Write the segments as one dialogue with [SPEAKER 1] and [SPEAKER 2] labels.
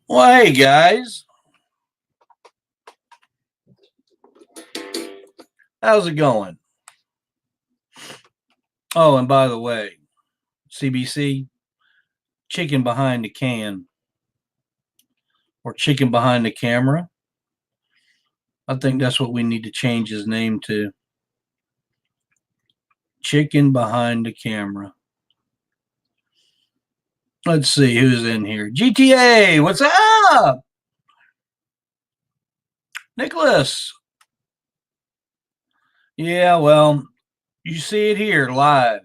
[SPEAKER 1] Well, hey guys, how's it going? Oh, and by the way, CBC, chicken behind the can or chicken behind the camera. I think that's what we need to change his name to. Chicken behind the camera. Let's see who's in here. GTA, what's up? Nicholas. Yeah, well, you see it here live.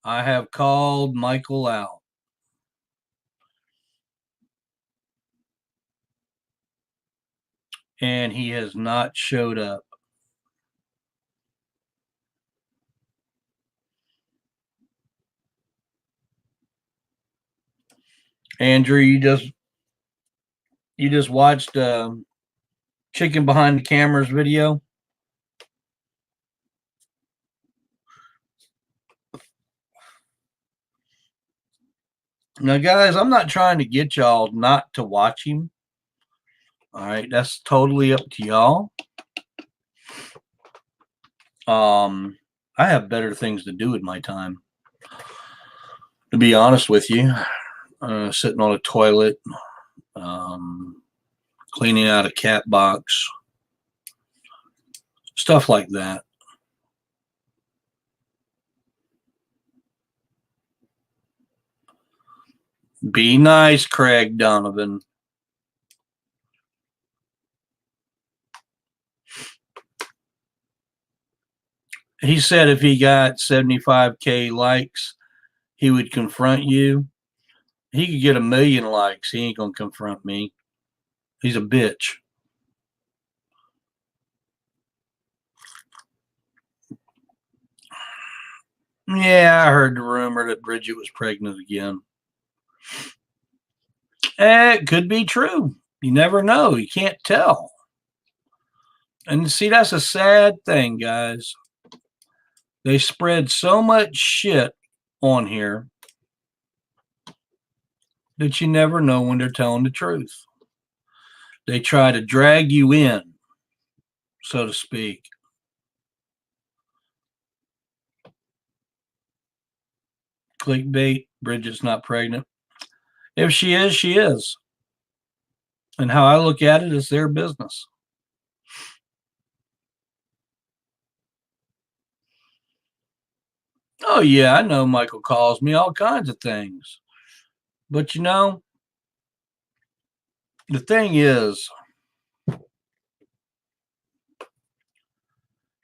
[SPEAKER 1] I have called Michael out. And he has not showed up. Andrew, you just watched Chicken Behind the Camera's video. Now, guys, I'm not trying to get y'all not to watch him. All right, that's totally up to y'all. I have better things to do with my time. To be honest with you, sitting on a toilet, cleaning out a cat box, stuff like that. Be nice, Craig Donovan. He said if he got 75K likes, he would confront you. He could get 1,000,000 likes. He ain't gonna confront me. He's a bitch. Yeah, I heard the rumor that Bridget was pregnant again. It could be true. You never know. You can't tell. And see, that's a sad thing, guys. They spread so much shit on here that you never know when they're telling the truth. They try to drag you in, so to speak. Clickbait, Bridget's not pregnant. If she is, she is. And how I look at it is their business. Oh, yeah, I know Michael calls me all kinds of things. But you know, the thing is,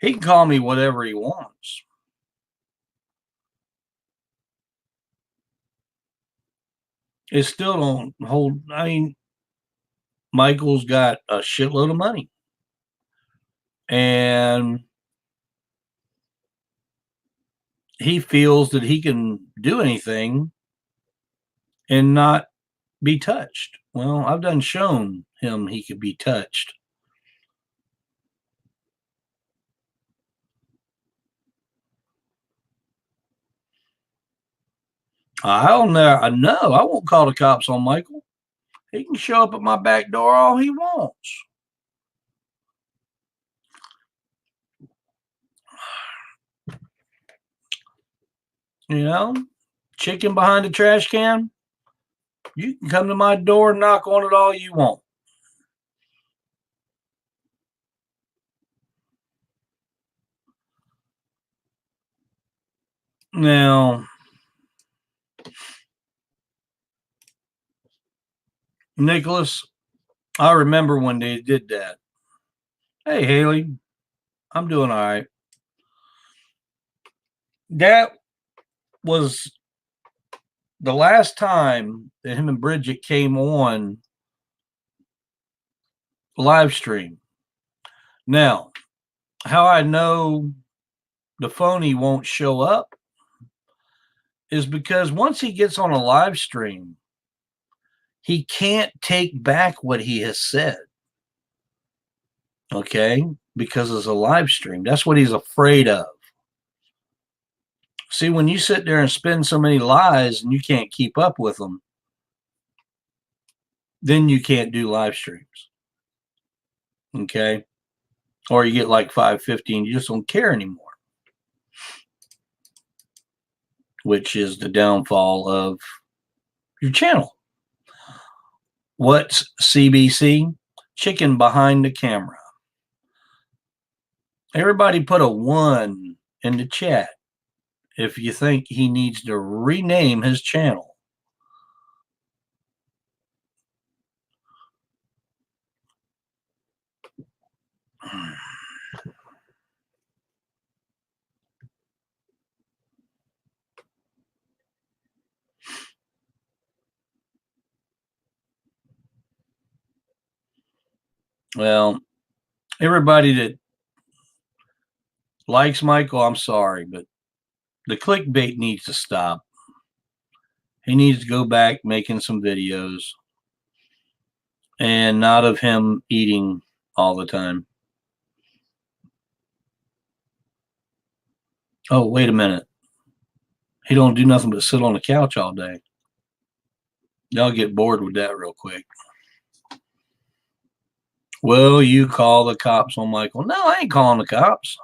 [SPEAKER 1] he can call me whatever he wants. It still don't hold. I mean, Michael's got a shitload of money. And he feels that he can do anything and not be touched. Well, I've done shown him he could be touched. I don't know. I know. I won't call the cops on Michael. He can show up at my back door all he wants. You know, chicken behind the trash can. You can come to my door and knock on it all you want. Now, Nicholas, I remember when they did that. Hey, Haley, I'm doing all right. That was the last time that him and Bridget came on live stream. Now, how I know the phony won't show up is because once he gets on a live stream, he can't take back what he has said. Okay? Because it's a live stream. That's what he's afraid of. See, when you sit there and spin so many lies and you can't keep up with them, then you can't do live streams. Okay. Or you get like 550 and you just don't care anymore, which is the downfall of your channel. What's KBC? Chicken behind the camera. Everybody put a 1 in the chat if you think he needs to rename his channel. Well, everybody that likes Michael, I'm sorry, but the clickbait needs to stop. He needs to go back making some videos and not of him eating all the time. Oh, wait a minute. He don't do nothing but sit on the couch all day. Y'all get bored with that real quick. Well, you call the cops on Michael. No, I ain't calling the cops.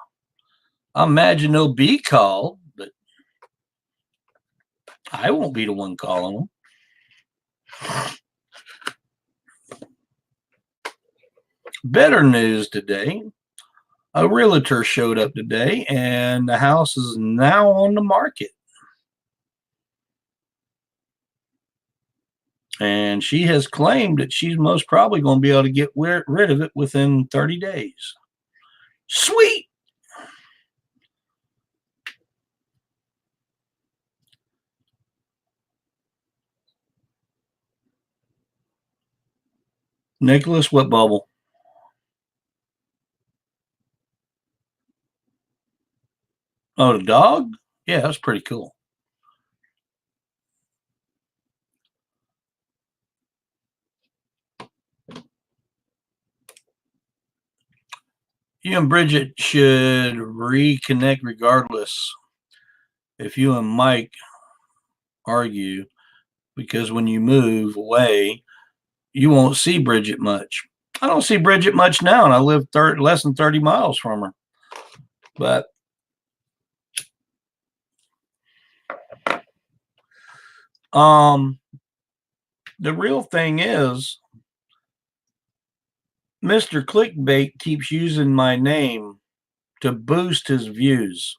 [SPEAKER 1] I imagine they'll be called, but I won't be the one calling them. Better news today. A realtor showed up today, and the house is now on the market. And she has claimed that she's most probably going to be able to get rid of it within 30 days. Sweet. Nicholas, what bubble? Oh, the dog? Yeah, that's pretty cool. You and Bridget should reconnect regardless if you and Mike argue, because when you move away, you won't see Bridget much. I don't see Bridget much now, and I live less than 30 miles from her. But the real thing is, Mr. Clickbait keeps using my name to boost his views.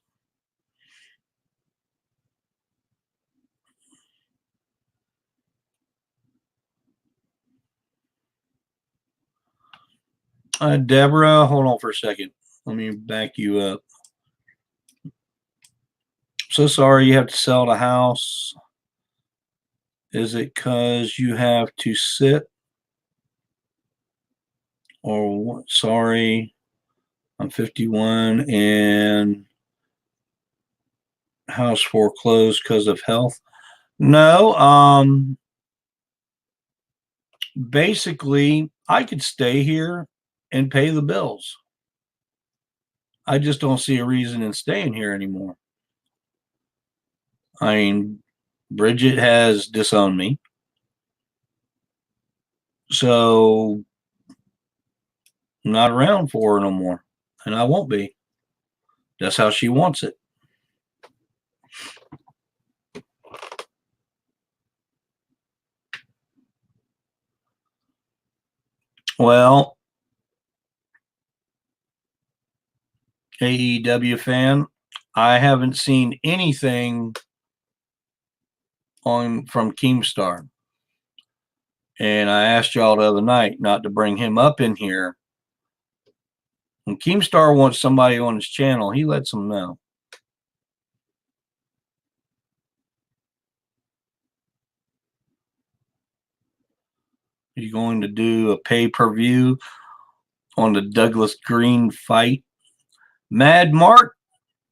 [SPEAKER 1] Deborah, hold on for a second. Let me back you up. So sorry you have to sell the house. Is it because you have to sit? Or what? Sorry, I'm 51 and house foreclosed because of health. No, basically I could stay here and pay the bills. I just don't see a reason in staying here anymore. I mean, Bridget has disowned me. So I'm not around for her no more. And I won't be. That's how she wants it. Well, AEW fan, I haven't seen anything from KEEMSTAR. And I asked y'all the other night not to bring him up in here. When KEEMSTAR wants somebody on his channel, he lets them know. He's going to do a pay-per-view on the Douglas Green fight. Mad Mark,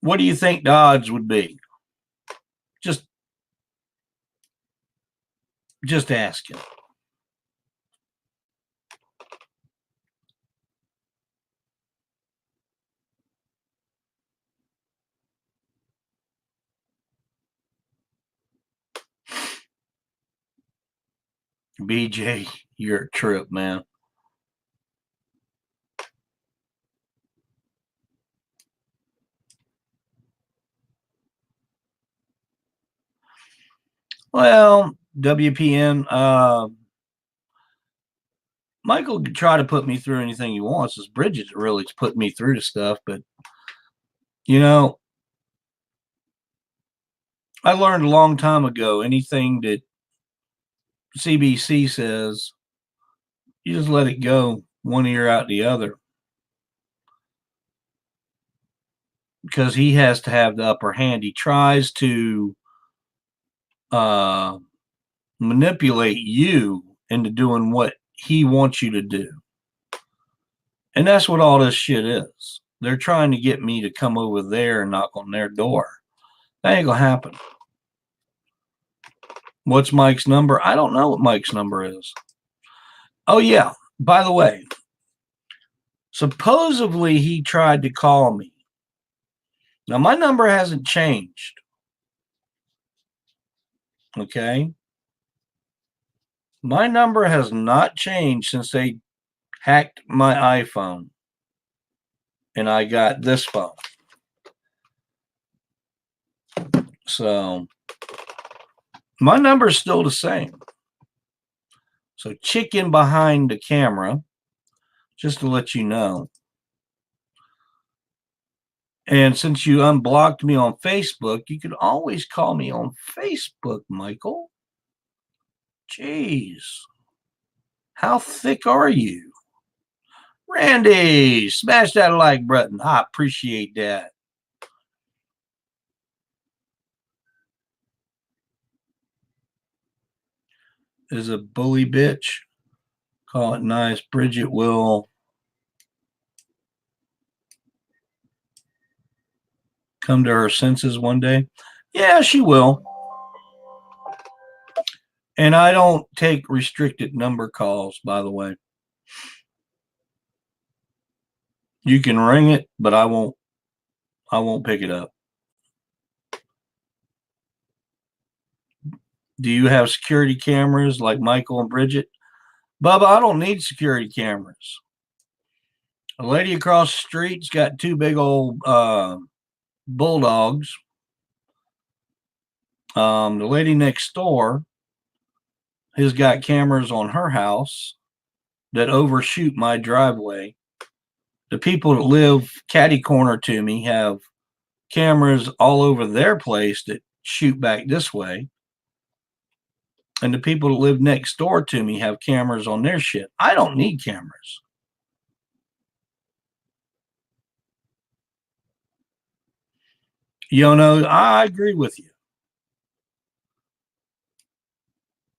[SPEAKER 1] what do you think the odds would be? Just asking. BJ, You're a trip, man. Well, WPN, Michael could try to put me through anything he wants. It's Bridget that really put me through to stuff. But, you know, I learned a long time ago anything that CBC says, you just let it go one ear out the other. Because he has to have the upper hand. He tries to manipulate you into doing what he wants you to do. And that's what all this shit is. They're trying to get me to come over there and knock on their door. That ain't gonna happen. What's Mike's number? I don't know what Mike's number is. Oh, yeah. By the way, supposedly he tried to call me. Now, my number hasn't changed. Okay? My number has not changed since they hacked my iPhone. And I got this phone. So, my number is still the same. So, chicken behind the camera, just to let you know. And since you unblocked me on Facebook, you could always call me on Facebook, Michael. Jeez. How thick are you? Randy, smash that like button. I appreciate that. Is a bully bitch. Call it nice. Bridget will come to her senses one day. Yeah, she will. And I don't take restricted number calls, by the way. You can ring it, but I won't pick it up. Do you have security cameras like Michael and Bridget? Bubba, I don't need security cameras. A lady across the street's got two big old bulldogs. The lady next door has got cameras on her house that overshoot my driveway. The people that live catty corner to me have cameras all over their place that shoot back this way. And the people that live next door to me have cameras on their shit. I don't need cameras. You know, I agree with you.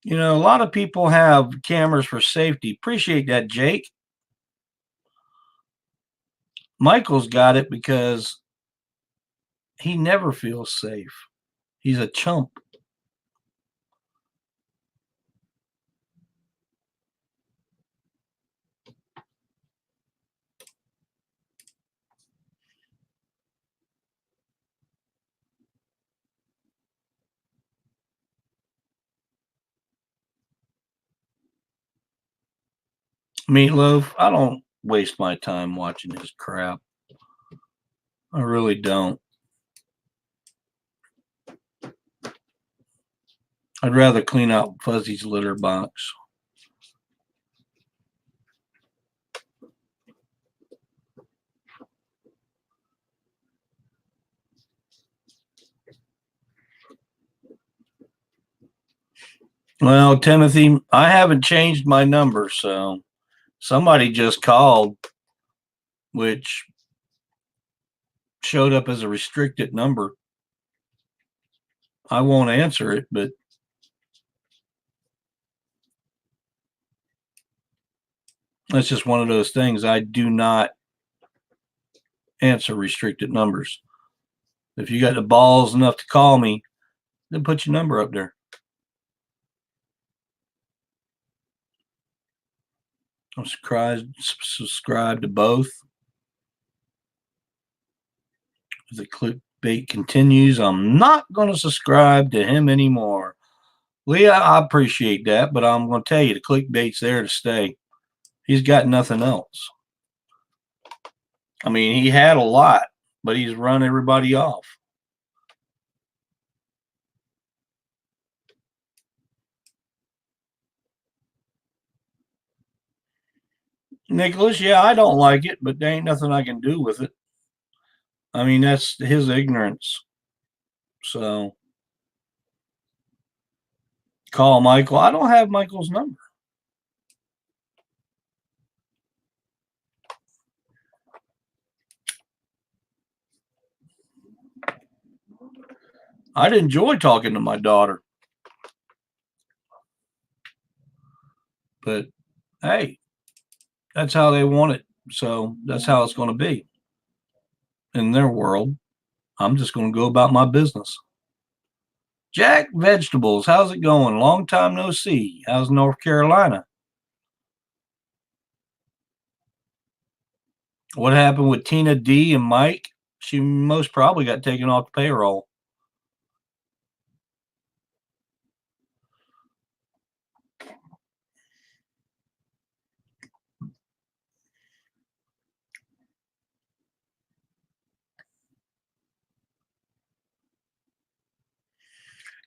[SPEAKER 1] You know, a lot of people have cameras for safety. Appreciate that, Jake. Michael's got it because he never feels safe. He's a chump. Meatloaf, I don't waste my time watching his crap. I really don't. I'd rather clean out Fuzzy's litter box. Well, Timothy, I haven't changed my number, so somebody just called, which showed up as a restricted number. I won't answer it, but that's just one of those things. I do not answer restricted numbers. If you got the balls enough to call me, then put your number up there. I'm subscribed to both. If the clickbait continues, I'm not going to subscribe to him anymore. Leah, I appreciate that, but I'm going to tell you the clickbait's there to stay. He's got nothing else. I mean, he had a lot, but he's run everybody off. Nicholas, yeah, I don't like it, but there ain't nothing I can do with it. I mean, that's his ignorance. So call Michael. I don't have Michael's number. I'd enjoy talking to my daughter. But hey, that's how they want it. So that's how it's going to be in their world. I'm just going to go about my business. Jack Vegetables, how's it going? Long time no see. How's North Carolina? What happened with Tina D and Mike? She most probably got taken off the payroll.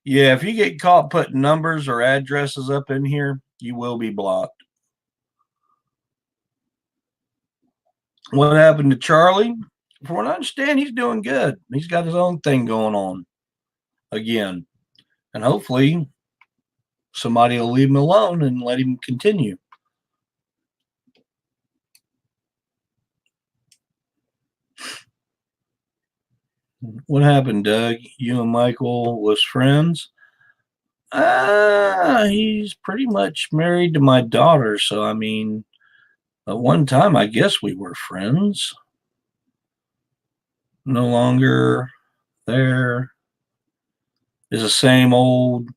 [SPEAKER 1] Yeah, if you get caught putting numbers or addresses up in here, you will be blocked. What happened to Charlie? From what I understand, he's doing good. He's got his own thing going on again. And hopefully somebody will leave him alone and let him continue. What happened, Doug? You and Michael was friends? He's pretty much married to my daughter. So, I mean, at one time, I guess we were friends. No longer there. Is the same old,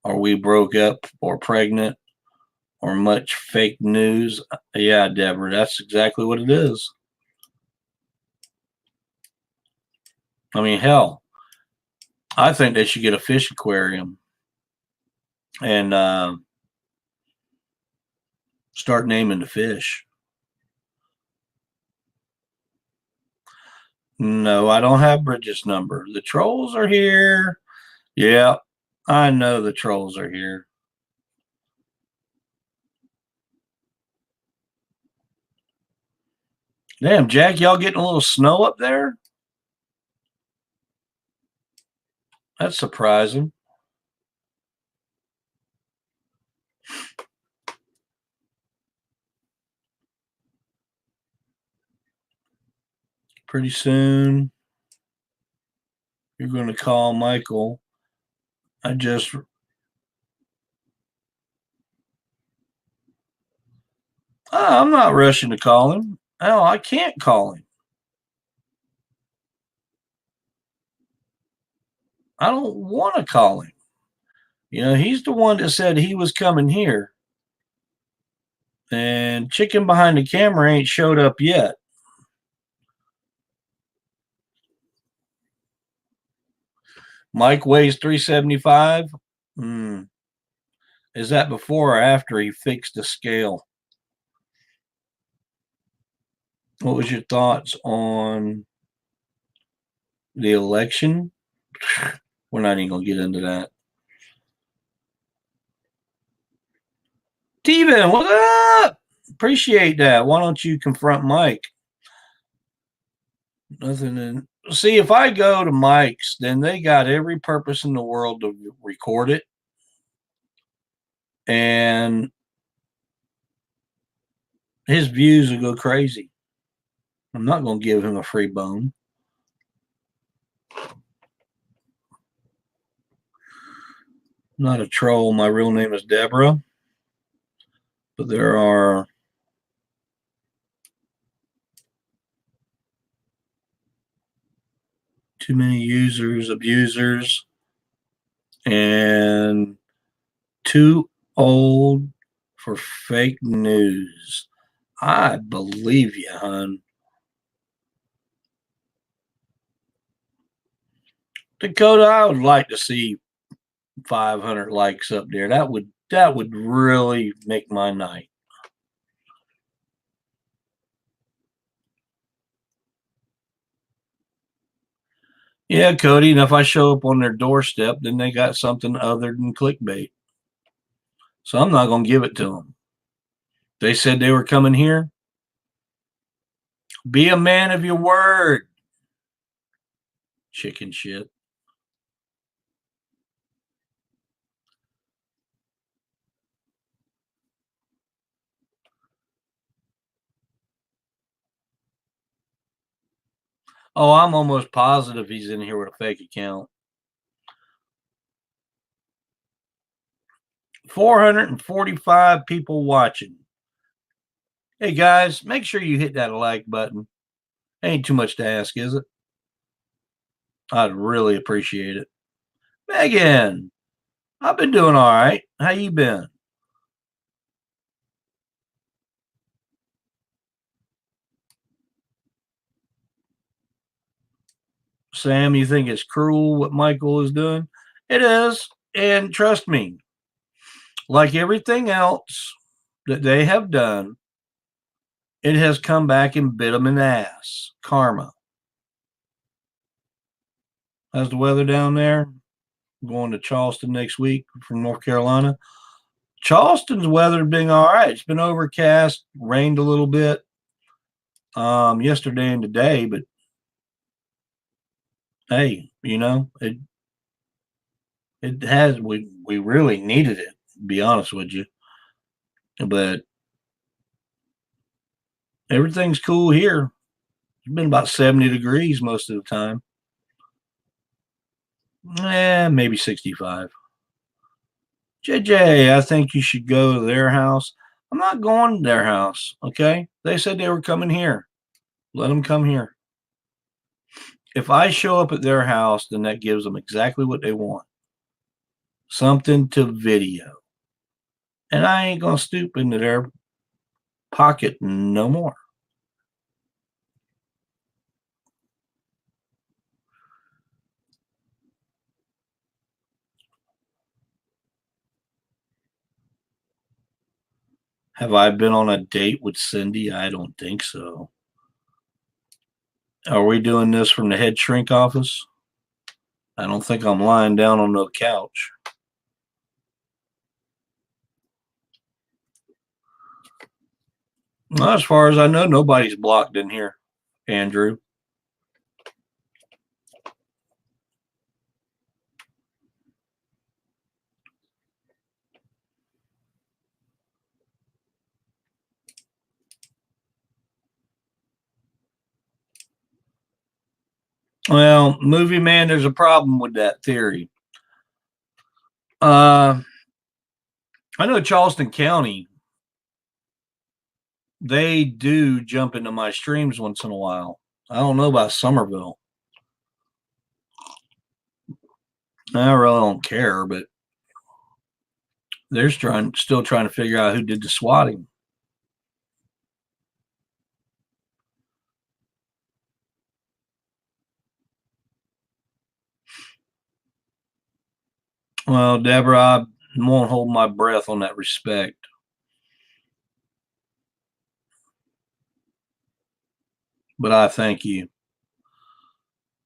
[SPEAKER 1] or we broke up, or pregnant, or much fake news. Yeah, Deborah, that's exactly what it is. I mean, hell, I think they should get a fish aquarium and start naming the fish. No, I don't have Bridget's number. The trolls are here. Yeah, I know the trolls are here. Damn, Jack, y'all getting a little snow up there? That's surprising. Pretty soon, you're going to call Michael. I'm not rushing to call him. Hell, I can't call him. I don't want to call him. You know, he's the one that said he was coming here. And chicken behind the camera ain't showed up yet. Mike weighs 375. Is that before or after he fixed the scale? What was your thoughts on the election? We're not even going to get into that. Steven, what's up? Appreciate that. Why don't you confront Mike? Nothing in. See, if I go to Mike's, then they got every purpose in the world to record it. And his views will go crazy. I'm not going to give him a free bone. I'm not a troll. My real name is Deborah. But there are too many users, abusers, and too old for fake news. I believe you, hon. Dakota, I would like to see 500 likes up there. That would really make my night. Yeah, Cody, and if I show up on their doorstep, then they got something other than clickbait. So I'm not going to give it to them. They said they were coming here. Be a man of your word. Chicken shit. Oh, I'm almost positive he's in here with a fake account. 445 people watching. Hey guys, make sure you hit that like button. Ain't too much to ask, is it? I'd really appreciate it. Megan, I've been doing all right. How you been? Sam, you think it's cruel what Michael is doing? It is. And trust me, like everything else that they have done, it has come back and bit them in the ass. Karma. How's the weather down there? I'm going to Charleston next week from North Carolina. Charleston's weather been all right. It's been overcast, rained a little bit yesterday and today, but hey, it has we really needed it, to be honest with you. But everything's cool here. It's been about 70 degrees most of the time. Maybe 65. JJ, I think you should go to their house. I'm not going to their house, okay? They said they were coming here. Let them come here. If I show up at their house, then that gives them exactly what they want. Something to video. And I ain't going to stoop into their pocket no more. Have I been on a date with Cindy? I don't think so. Are we doing this from the head shrink office? I don't think I'm lying down on no couch. Well, as far as I know, nobody's blocked in here, Andrew. Well, movie man, there's a problem with that theory. I know Charleston County, they do jump into my streams once in a while. I don't know about Somerville. I really don't care, but they're still trying to figure out who did the swatting. Well, Deborah, I won't hold my breath on that respect. But I thank you.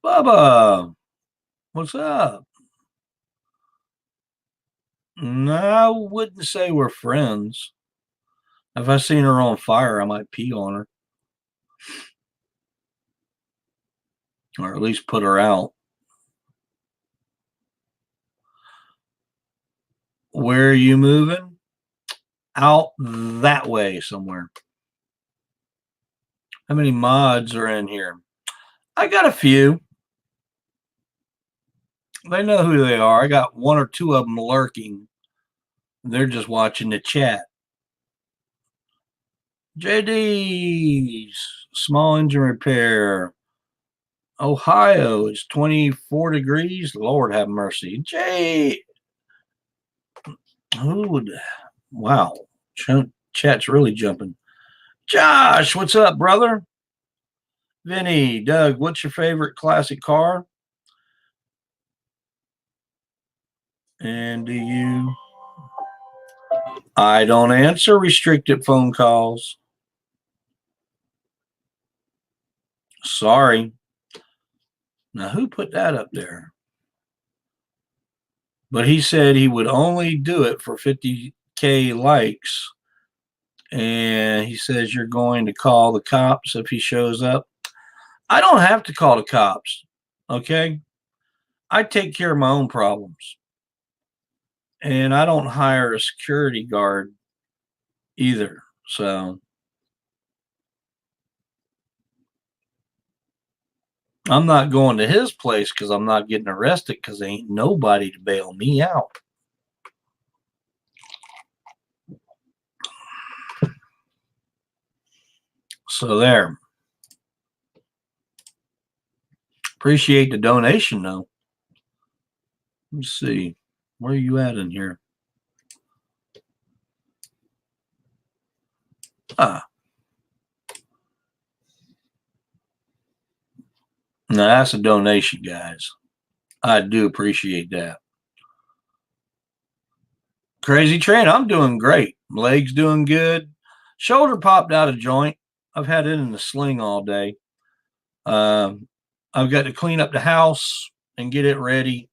[SPEAKER 1] Bubba, what's up? No, I wouldn't say we're friends. If I seen her on fire, I might pee on her. Or at least put her out. Where are you moving? Out that way somewhere. How many mods are in here? I got a few. They know who they are. I got one or two of them lurking. They're just watching the chat. JD's small engine repair. Ohio is 24 degrees. Lord have mercy. Who would? Wow. Chat's really jumping. Josh, what's up, brother? Vinny, Doug, what's your favorite classic car? And do you? I don't answer restricted phone calls. Sorry. Now, who put that up there? But he said he would only do it for 50K likes. And he says you're going to call the cops if he shows up. I don't have to call the cops. Okay. I take care of my own problems. And I don't hire a security guard either. So I'm not going to his place because I'm not getting arrested because there ain't nobody to bail me out. So there. Appreciate the donation though. Let's see. Where are you at in here? Ah. Now that's a donation, guys. I do appreciate that. Crazy Train, I'm doing great. Legs doing good. Shoulder popped out of joint. I've had it in the sling all day. I've got to clean up the house and get it ready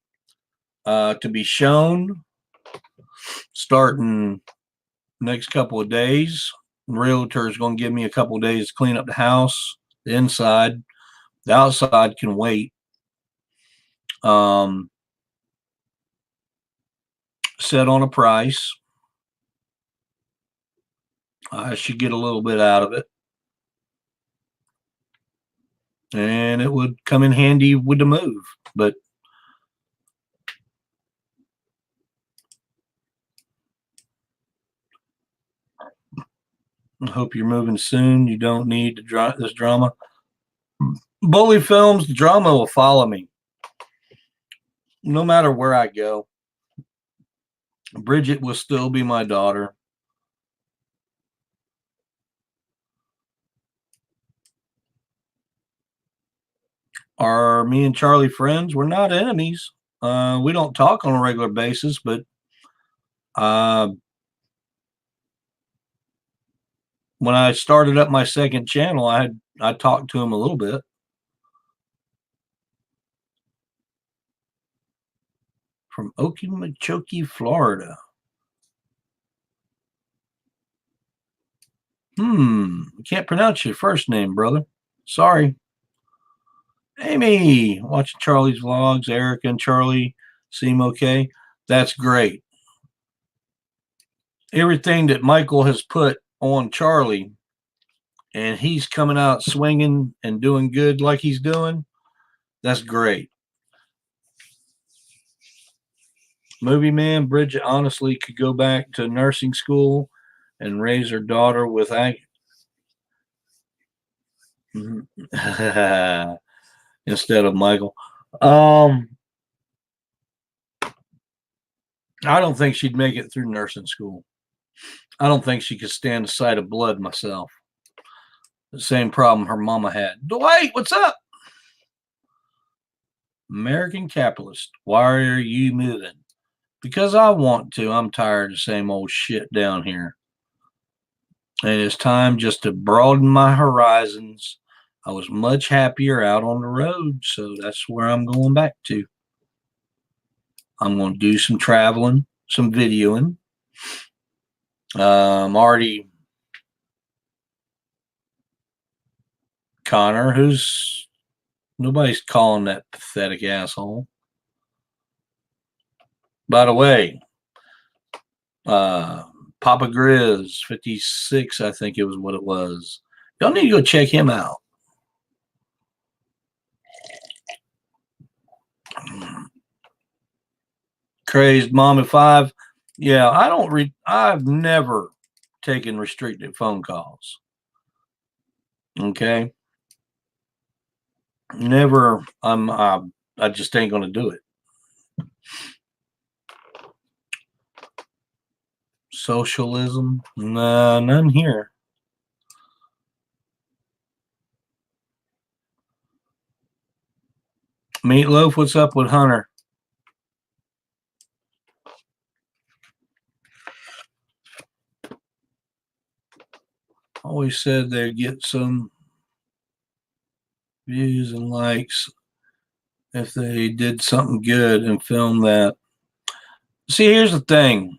[SPEAKER 1] to be shown starting next couple of days. The realtor is going to give me a couple of days to clean up the house, the inside. The outside can wait. Set on a price. I should get a little bit out of it. And it would come in handy with the move. But I hope you're moving soon. You don't need this drama. Bully Films, drama will follow me no matter where I go. Bridget will still be my daughter. Are me and Charlie friends? We're not enemies. We don't talk on a regular basis, but when I started up my second channel, I talked to him a little bit. From Okemechokee, Florida. I can't pronounce your first name, brother. Sorry. Amy, watching Charlie's vlogs. Eric and Charlie seem okay. That's great. Everything that Michael has put on Charlie, and he's coming out swinging and doing good like he's doing, that's great. Movie man, Bridget honestly could go back to nursing school and raise her daughter with instead of Michael. I don't think she'd make it through nursing school. I don't think she could stand the sight of blood myself. The same problem her mama had. Dwight, what's up? American capitalist. Why are you moving? Because I want to. I'm tired of the same old shit down here. And it's time just to broaden my horizons. I was much happier out on the road, so that's where I'm going back to. I'm going to do some traveling, some videoing. Already Connor, who's nobody's calling that pathetic asshole. By the way, Papa Grizz 56, I think it was what it was. Y'all need to go check him out. Crazed Mommy 5. Yeah, I've never taken restricted phone calls. Okay. Never. I just ain't gonna do it. Socialism? Nah, none here. Meatloaf, what's up with Hunter? always said they'd get some views and likes if they did something good and filmed that. See, here's the thing.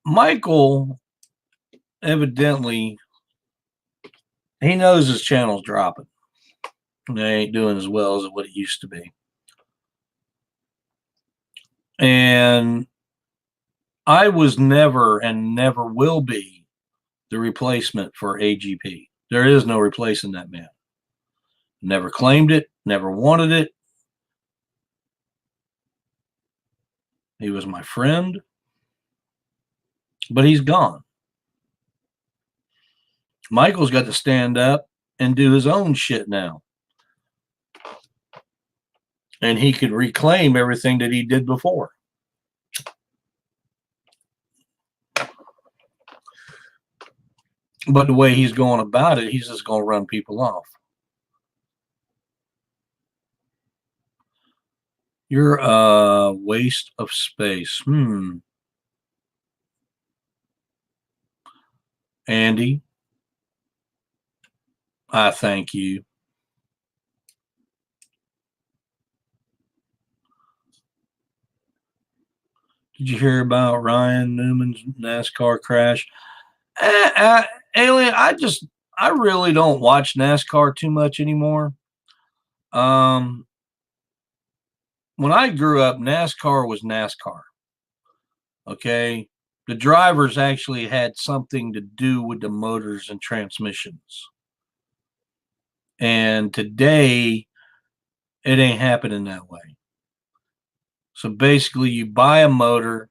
[SPEAKER 1] Michael, evidently, he knows his channel's dropping. They ain't doing as well as what it used to be. And I was never and never will be the replacement for AGP. There is no replacing that man. Never claimed it, never wanted it. He was my friend, but he's gone. Michael's got to stand up and do his own shit now. And he could reclaim everything that he did before. But the way he's going about it, he's just going to run people off. You're a waste of space. Andy, I thank you. Did you hear about Ryan Newman's NASCAR crash? Alien, I really don't watch NASCAR too much anymore. When I grew up, NASCAR was NASCAR. Okay. The drivers actually had something to do with the motors and transmissions. And today, it ain't happening that way. So basically, you buy a motor,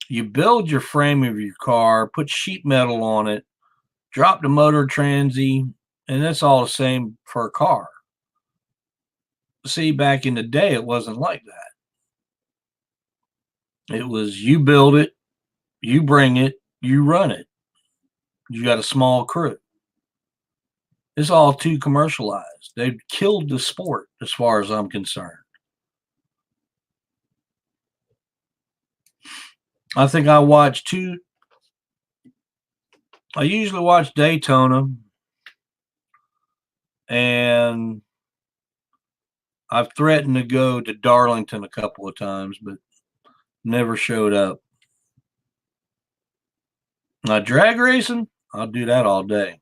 [SPEAKER 1] you build your frame of your car, put sheet metal on it, drop the motor transy, and that's all the same for a car. See, back in the day, it wasn't like that. It was you build it, you bring it, you run it. You got a small crew. It's all too commercialized. They've killed the sport as far as I'm concerned. I think I usually watch Daytona, and I've threatened to go to Darlington a couple of times, but never showed up. Now, drag racing, I'll do that all day.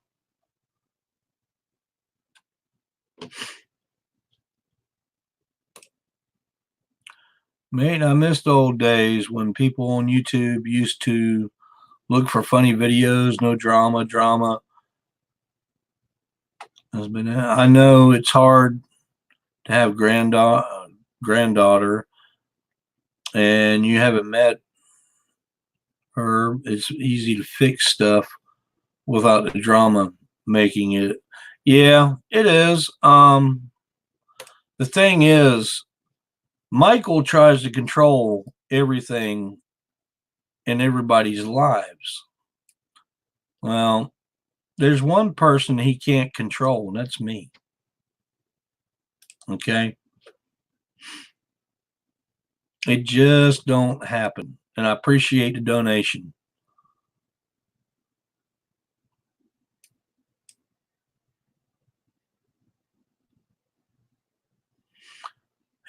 [SPEAKER 1] Mate, I missed old days when people on YouTube used to look for funny videos, no drama. I know it's hard to have granddaughter, and you haven't met her. It's easy to fix stuff without the drama making it. Yeah, it is. The thing is, Michael tries to control everything in everybody's lives. Well, there's one person he can't control, and that's me. Okay? It just don't happen. And I appreciate the donation.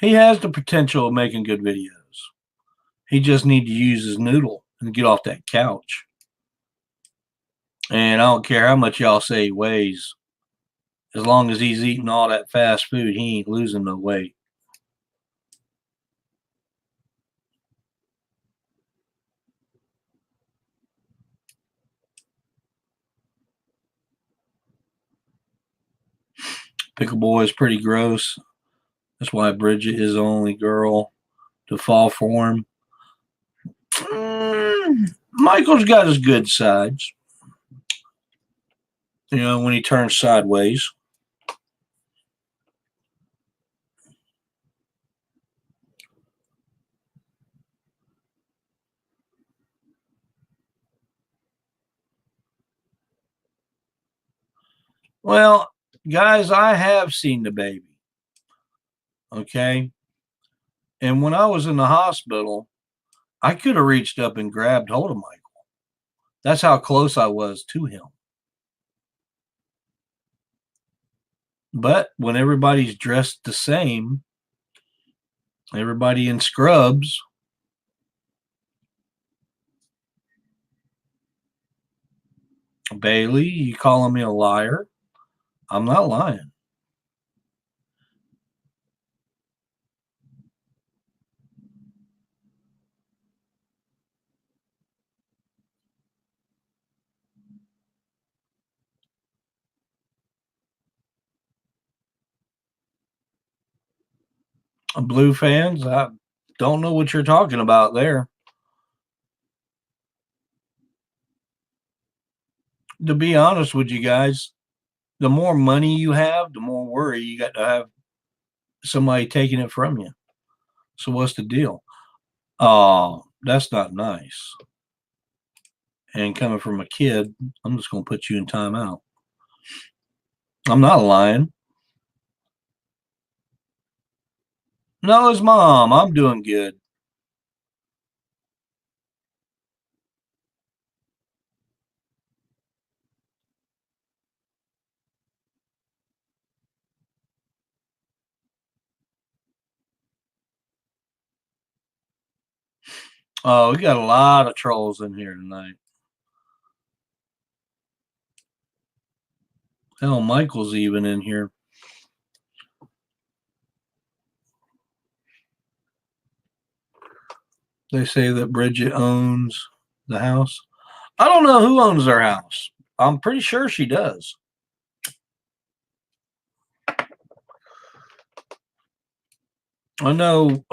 [SPEAKER 1] He has the potential of making good videos. He just need to use his noodle and get off that couch. And I don't care how much y'all say he weighs. As long as he's eating all that fast food, he ain't losing no weight. Pickle Boy is pretty gross. That's why Bridget is the only girl to fall for him. Michael's got his good sides. You know, when he turns sideways. Well, guys, I have seen the baby. Okay. And when I was in the hospital, I could have reached up and grabbed hold of Michael. That's how close I was to him. But when everybody's dressed the same, everybody in scrubs, Bailey, you calling me a liar? I'm not lying. Blue fans, I don't know what you're talking about there. To be honest with you guys, the more money you have, the more worry you got to have somebody taking it from you. So what's the deal? Oh, that's not nice. And coming from a kid, I'm just going to put you in timeout. I'm not lying. No, it's mom. I'm doing good. Oh, we got a lot of trolls in here tonight. Hell, Michael's even in here. They say that Bridget owns the house. I don't know who owns their house. I'm pretty sure she does. I know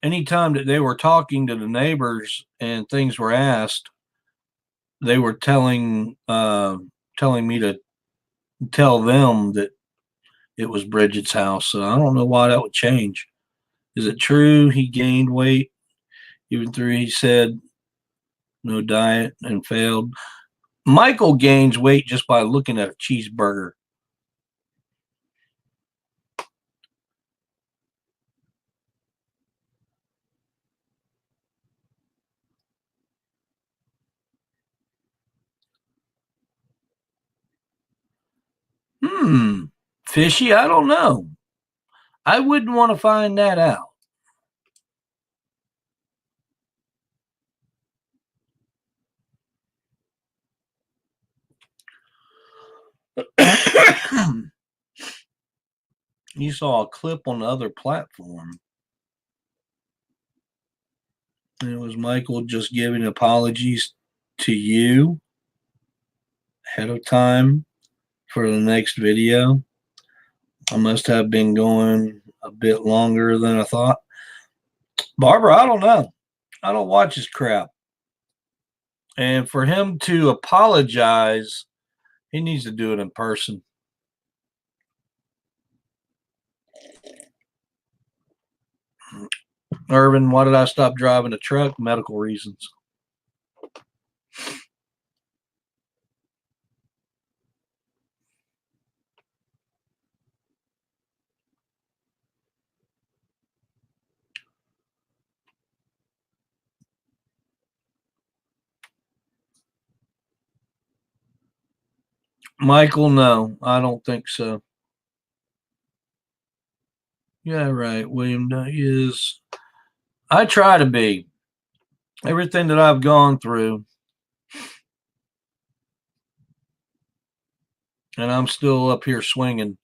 [SPEAKER 1] anytime that they were talking to the neighbors and things were asked, they were telling me to tell them that it was Bridget's house. So I don't know why that would change. Is it true he gained weight even though he said no diet and failed? Michael gains weight just by looking at a cheeseburger. Fishy? I don't know. I wouldn't want to find that out. You saw a clip on the other platform. And it was Michael just giving apologies to you ahead of time for the next video. I must have been going a bit longer than I thought. Barbara, I don't know. I don't watch his crap. And for him to apologize, he needs to do it in person. Irvin, why did I stop driving a truck? Medical reasons. Michael, no, I don't think so. Yeah, right. William is. I try to be. Everything that I've gone through, and I'm still up here swinging.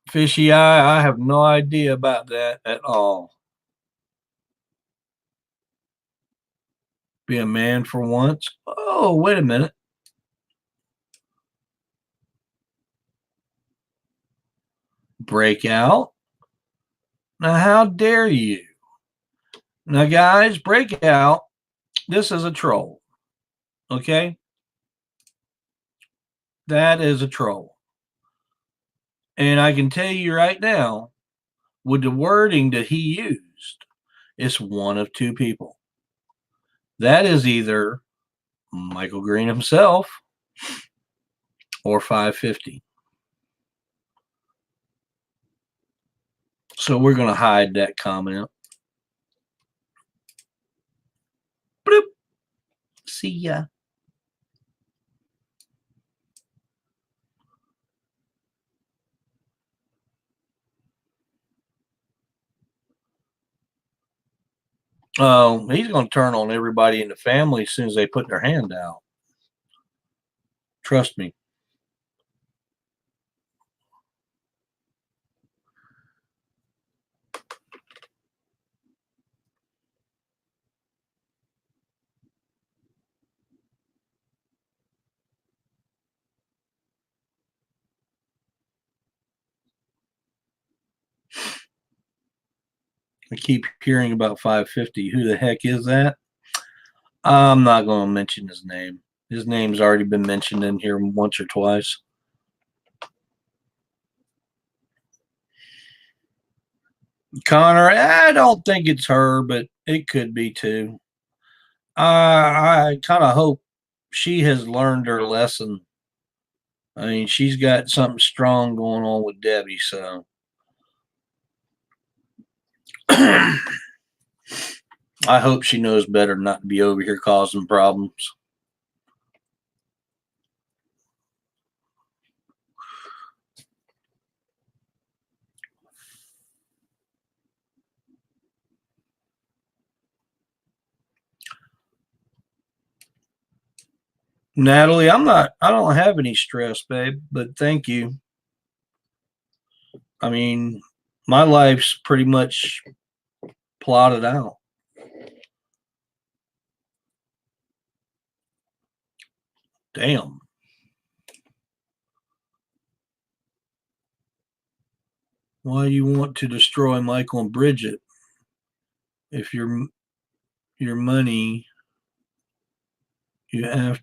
[SPEAKER 1] Fishy eye, I have no idea about that at all. Be a man for once. Oh, wait a minute. Breakout. Now, how dare you? Now, guys, Breakout, this is a troll. Okay? That is a troll. And I can tell you right now, with the wording that he used, it's one of two people. That is either Michael Green himself or 550. So we're going to hide that comment. Bloop. See ya. Oh, he's going to turn on everybody in the family as soon as they put their hand out. Trust me. I keep hearing about 550. Who the heck is that? I'm not going to mention his name. His name's already been mentioned in here once or twice. Connor, I don't think it's her, but it could be too. I kind of hope she has learned her lesson. I mean, she's got something strong going on with Debbie, so. I hope she knows better not to be over here causing problems. Natalie, I don't have any stress, babe, but thank you. I mean, my life's pretty much plotted out. Damn. Why you want to destroy Michael and Bridget? If your money you have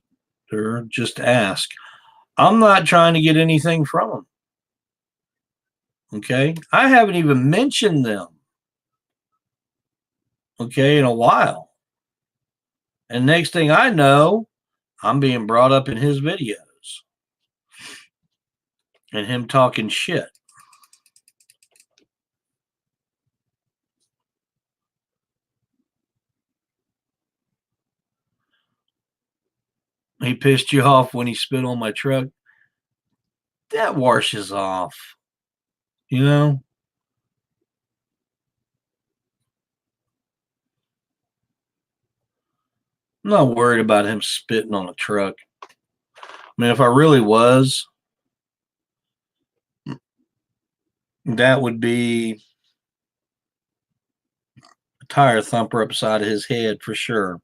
[SPEAKER 1] to just ask. I'm not trying to get anything from them. Okay? I haven't even mentioned them. Okay, in a while. And next thing I know, I'm being brought up in his videos. And him talking shit. He pissed you off when he spit on my truck. That washes off. You know? I'm not worried about him spitting on a truck. I mean, if I really was, that would be a tire thumper upside of his head for sure.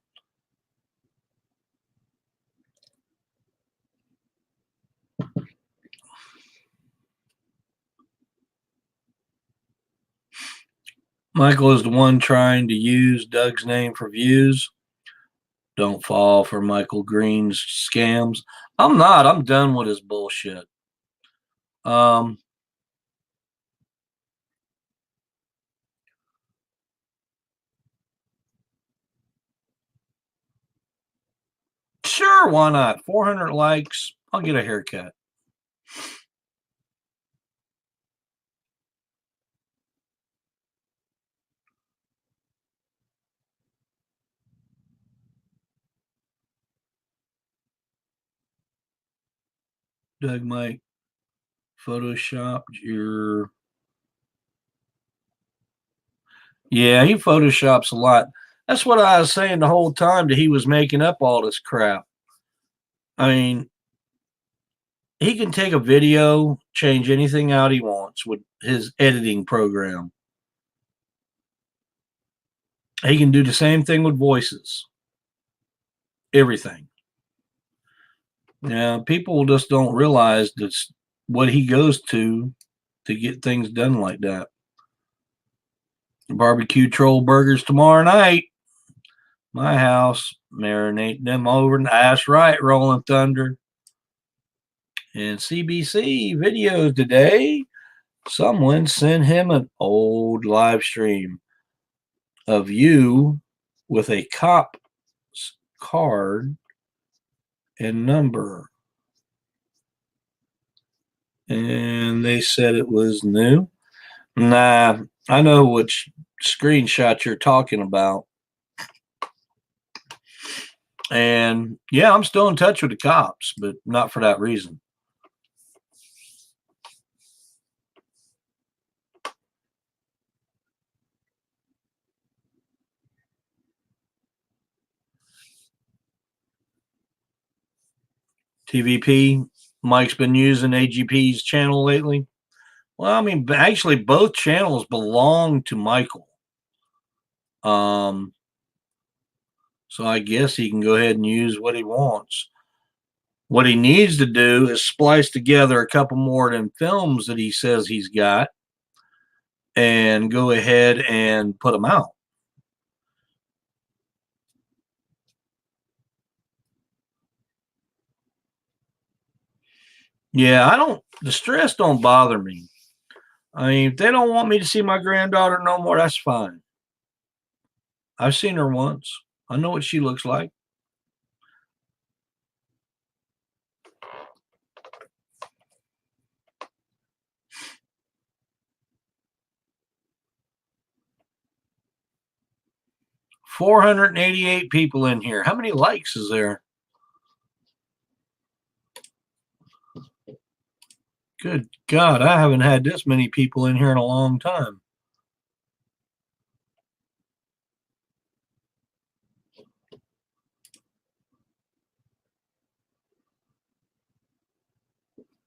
[SPEAKER 1] Michael is the one trying to use Doug's name for views. Don't fall for Michael Green's scams. I'm not. I'm done with his bullshit. Sure, why not? 400 likes. I'll get a haircut. Doug might Photoshop your. Yeah, he Photoshops a lot. That's what I was saying the whole time that he was making up all this crap. I mean, he can take a video, change anything out he wants with his editing program. He can do the same thing with voices. Everything. Yeah, people just don't realize that's what he goes to get things done like that. Barbecue troll burgers tomorrow night. My house, marinating them over. That's right, Rolling Thunder. And CBC videos today. Someone sent him an old live stream of you with a cop's card and number. And they said it was new. Nah, I know which screenshot you're talking about. And yeah, I'm still in touch with the cops, but not for that reason. TVP, Mike's been using AGP's channel lately. Well, I mean, actually, both channels belong to Michael. So I guess he can go ahead and use what he wants. What he needs to do is splice together a couple more of them films that he says he's got and go ahead and put them out. Yeah, the stress don't bother me. I mean, if they don't want me to see my granddaughter no more, that's fine. I've seen her once. I know what she looks like. $488 people in here. How many likes is there? Good God, I haven't had this many people in here in a long time.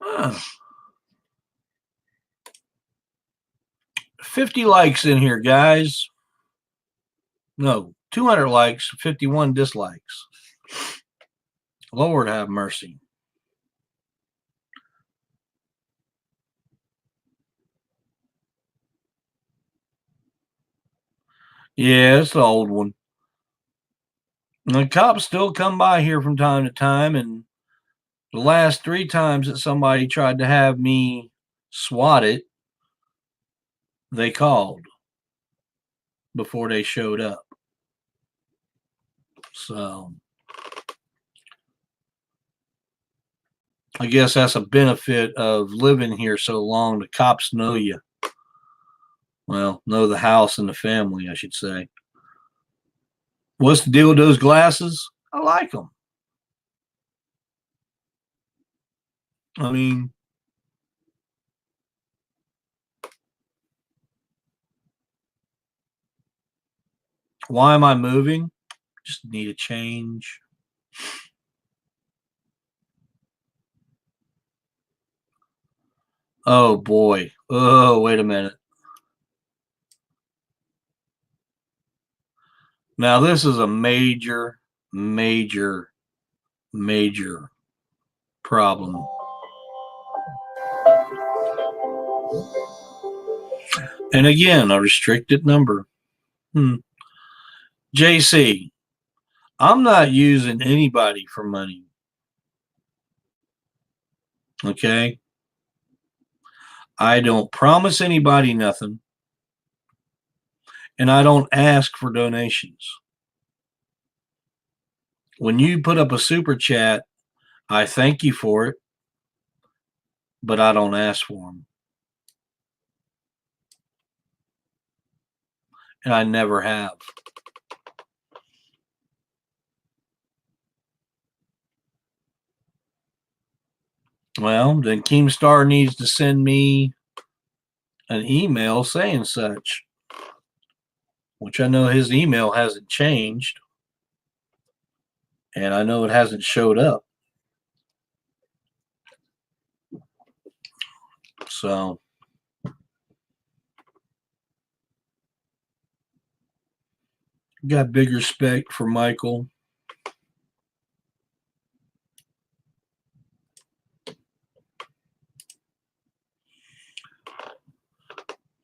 [SPEAKER 1] Ah, 50 likes in here, guys. No, 200 likes, 51 dislikes. Lord have mercy. Yeah, it's the old one. The cops still come by here from time to time, and the last 3 times that somebody tried to have me swat it, they called before they showed up. So I guess that's a benefit of living here so long. The cops know you. Well, know the house and the family, I should say. What's the deal with those glasses? I like them. I mean, why am I moving? Just need a change. Oh boy. Oh, wait a minute. Now this is a major, major, major problem. And again, a restricted number. JC, I'm not using anybody for money. Okay? I don't promise anybody nothing. And I don't ask for donations. When you put up a super chat, I thank you for it, but I don't ask for them. And I never have. Well, then KEEMSTAR needs to send me an email saying such, which I know his email hasn't changed, and I know it hasn't showed up. So got big respect for Michael.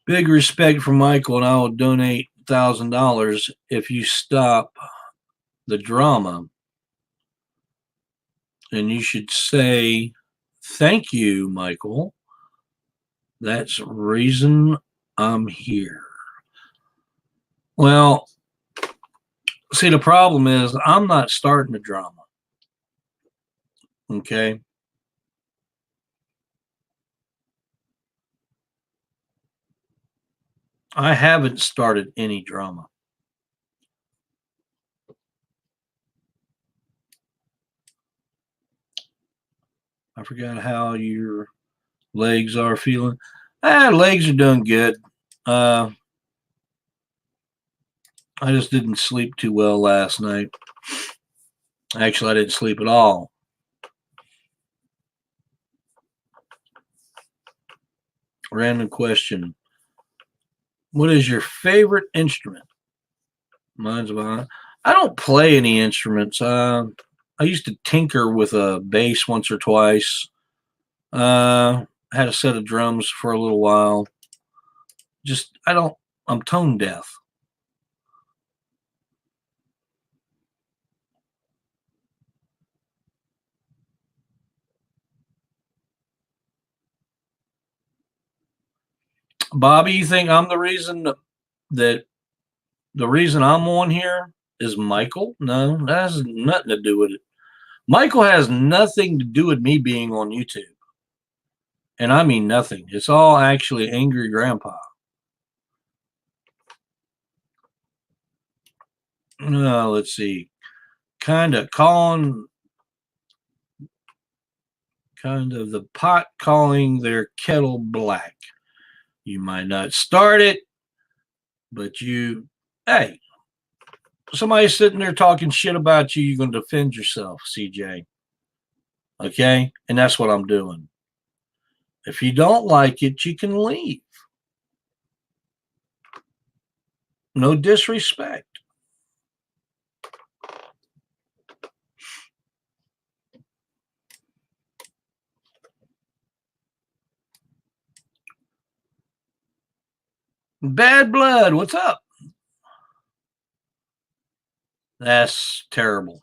[SPEAKER 1] Big respect for Michael, and I will donate $1,000 if you stop the drama. And you should say, "Thank you, Michael. That's the reason I'm here." Well, see, the problem is I'm not starting the drama. Okay. I haven't started any drama. I forgot how your legs are feeling. Legs are doing good. I just didn't sleep too well last night. Actually, I didn't sleep at all. Random question. What is your favorite instrument? Mine's mine. I don't play any instruments. I used to tinker with a bass once or twice. Had a set of drums for a little while. I'm tone deaf. Bobby, you think I'm the reason that the reason I'm on here is Michael? No, that has nothing to do with it. Michael has nothing to do with me being on YouTube. And I mean nothing. It's all actually Angry Grandpa. Let's see. Kind of the pot calling their kettle black. You might not start it, but hey, somebody's sitting there talking shit about you. You're going to defend yourself, CJ. Okay? And that's what I'm doing. If you don't like it, you can leave. No disrespect. Bad blood, what's up? That's terrible.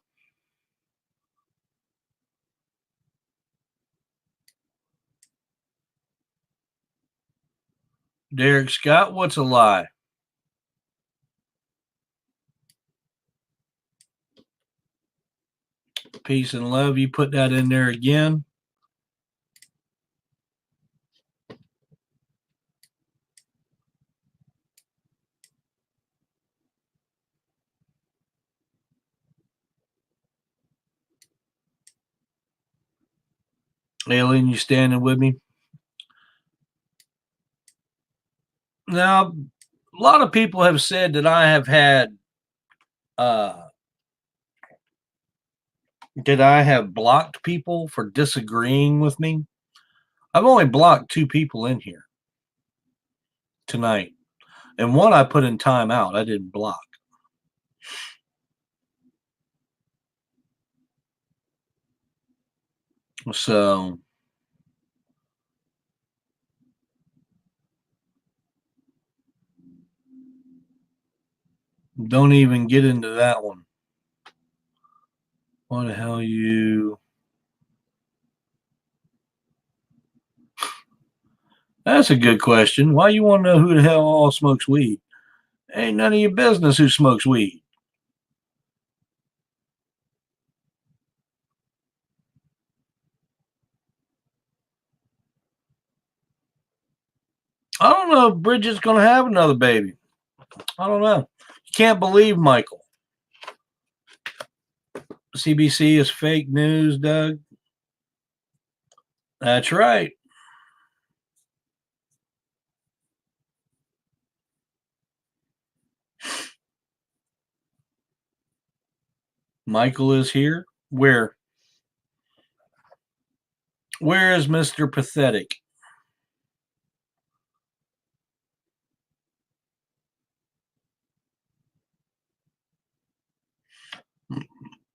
[SPEAKER 1] Derek Scott, what's a lie? Peace and love. You put that in there again. Alien, you standing with me? Now, a lot of people have said that I have had did I have blocked people for disagreeing with me? I've only blocked 2 people in here tonight. And one I put in timeout. I didn't block. So don't even get into that one. Why the hell you? That's a good question. Why you want to know who the hell all smokes weed? Ain't none of your business who smokes weed. I don't know if Bridget's going to have another baby. I don't know. You can't believe Michael. CBC is fake news, Doug. That's right. Michael is here. Where is Mr. Pathetic?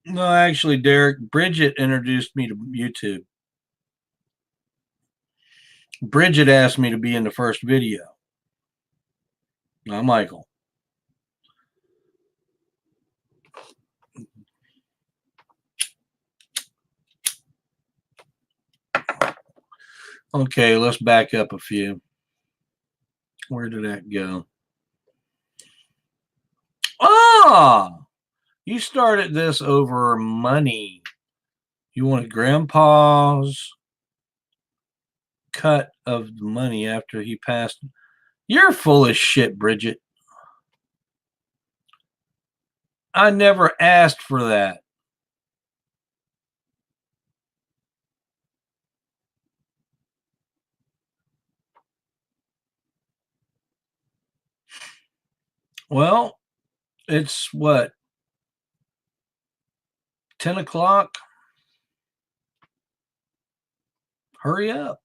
[SPEAKER 1] No, actually, Derek, Bridget introduced me to YouTube. Bridget asked me to be in the first video. Not Michael. Okay, let's back up a few. Where did that go? Ah, you started this over money. You wanted Grandpa's cut of the money after he passed. You're full of shit, Bridget. I never asked for that. Well, it's what, 10 o'clock? Hurry up.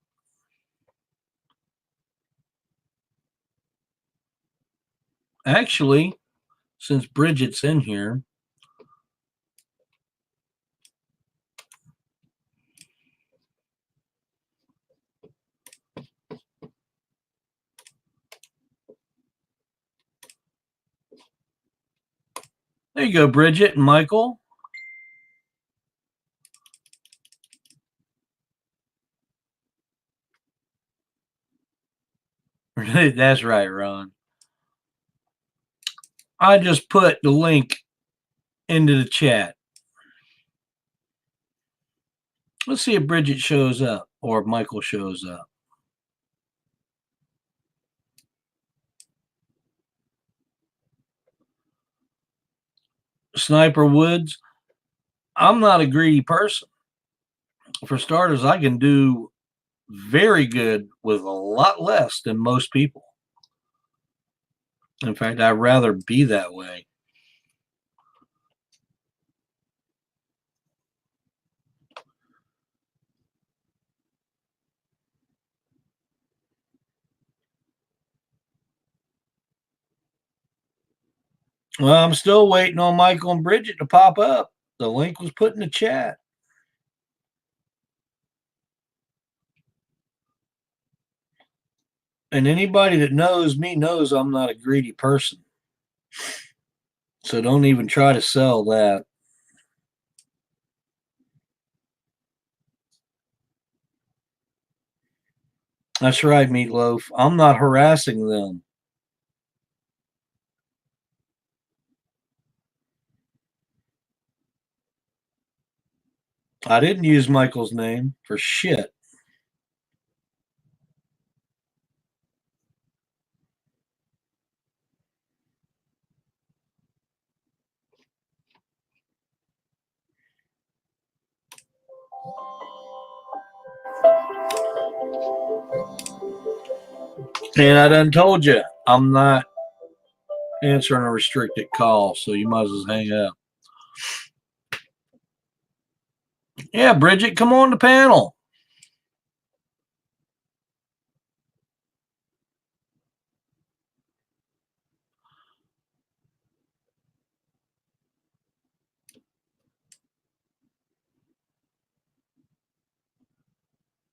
[SPEAKER 1] Actually, since Bridget's in here, there you go, Bridget and Michael. That's right, Ron. I just put the link into the chat. Let's see if Bridget shows up or if Michael shows up. Sniper Woods, I'm not a greedy person. For starters, I can do very good with a lot less than most people. In fact, I'd rather be that way. Well, I'm still waiting on Michael and Bridget to pop up. The link was put in the chat. And anybody that knows me knows I'm not a greedy person. So don't even try to sell that. That's right, Meatloaf. I'm not harassing them. I didn't use Michael's name for shit. And I done told you, I'm not answering a restricted call, so you might as well hang up. Yeah, Bridget, come on the panel.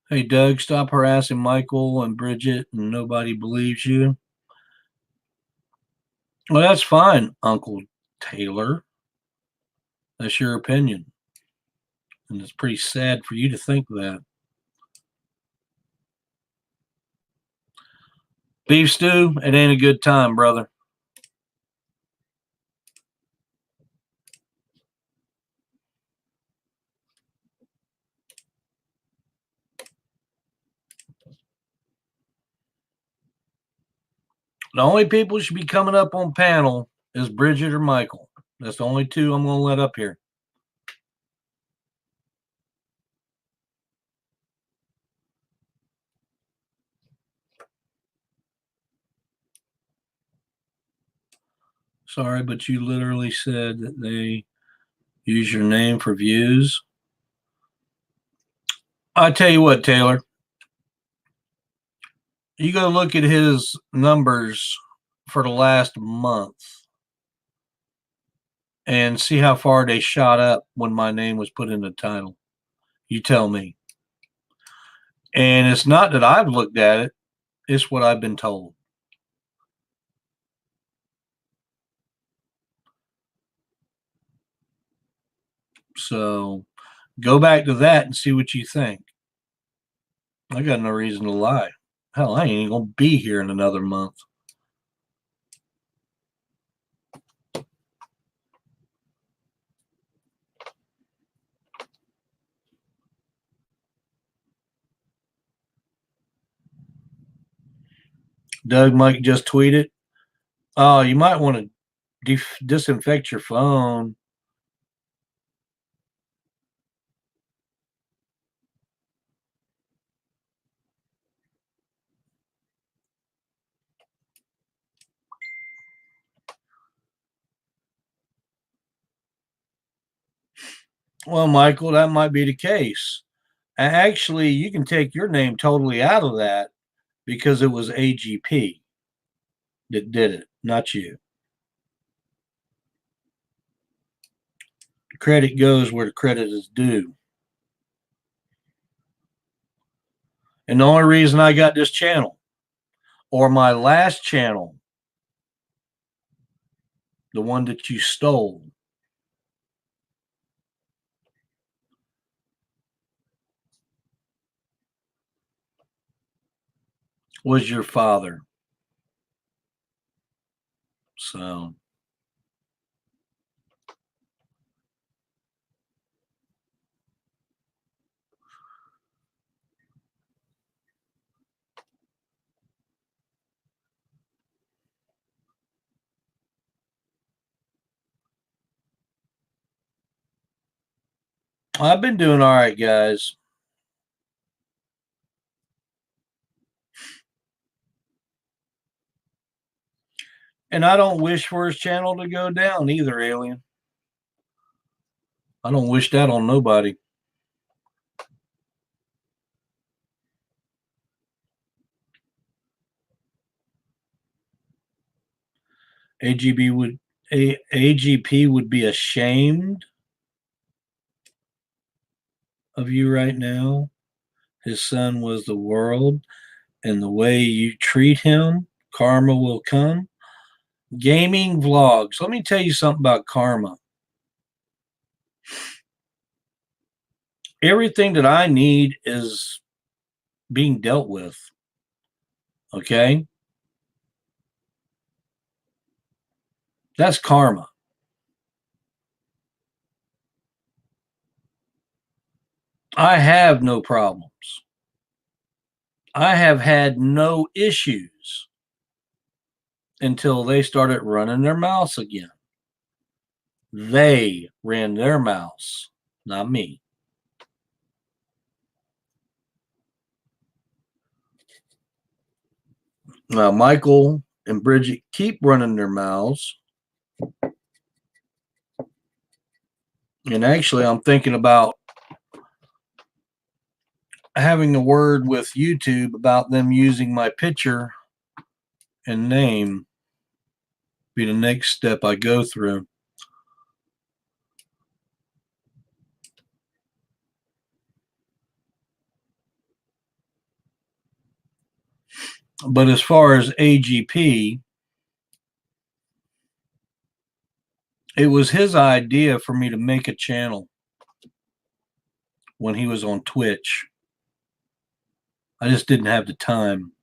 [SPEAKER 1] Hey, Doug, stop harassing Michael and Bridget, and nobody believes you. Well, that's fine, Uncle Taylor. That's your opinion. And it's pretty sad for you to think that. Beef stew, it ain't a good time, brother. The only people who should be coming up on panel is Bridget or Michael. That's the only two I'm going to let up here. Sorry, but you literally said that they use your name for views. I tell you what, Taylor, you go look at his numbers for the last month and see how far they shot up when my name was put in the title. You tell me. And it's not that I've looked at it, it's what I've been told. So go back to that and see what you think. I got no reason to lie. Hell, I ain't even going to be here in another month. Doug might just tweet it. Oh, you might want to disinfect your phone. Well, Michael, that might be the case. Actually, you can take your name totally out of that because it was AGP that did it, not you. The credit goes where the credit is due. And the only reason I got this channel or my last channel, the one that you stole, was your father. So I've been doing all right, guys. And I don't wish for his channel to go down either, Alien. I don't wish that on nobody. AGP would be ashamed of you right now. His son was the world, and the way you treat him, karma will come. Gaming vlogs. Let me tell you something about karma. Everything that I need is being dealt with. Okay? That's karma. I have no problems. I have had no issues until they started running their mouths again. They ran their mouths, not me. Now, Michael and Bridget keep running their mouths. And actually, I'm thinking about having a word with YouTube about them using my picture and name. Be the next step I go through. But as far as AGP, it was his idea for me to make a channel when he was on Twitch. I just didn't have the time.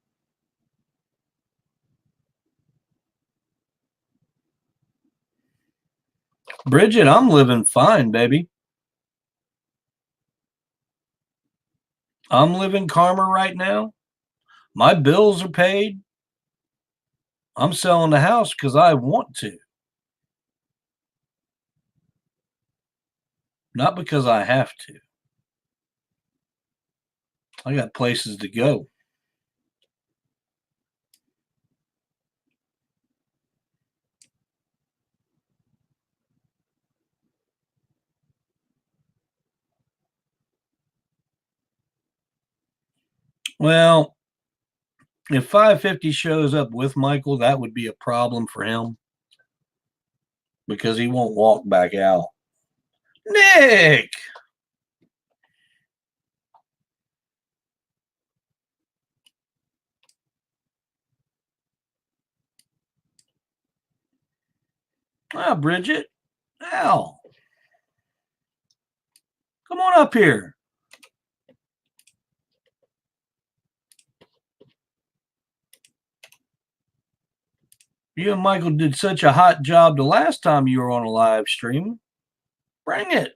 [SPEAKER 1] Bridget, I'm living fine, baby. I'm living karma right now. My bills are paid. I'm selling the house because I want to, not because I have to. I got places to go. Well, if 550 shows up with Michael, that would be a problem for him because he won't walk back out. Nick! Ah, Bridget. Al. Come on up here. You and Michael did such a hot job the last time you were on a live stream. Bring it.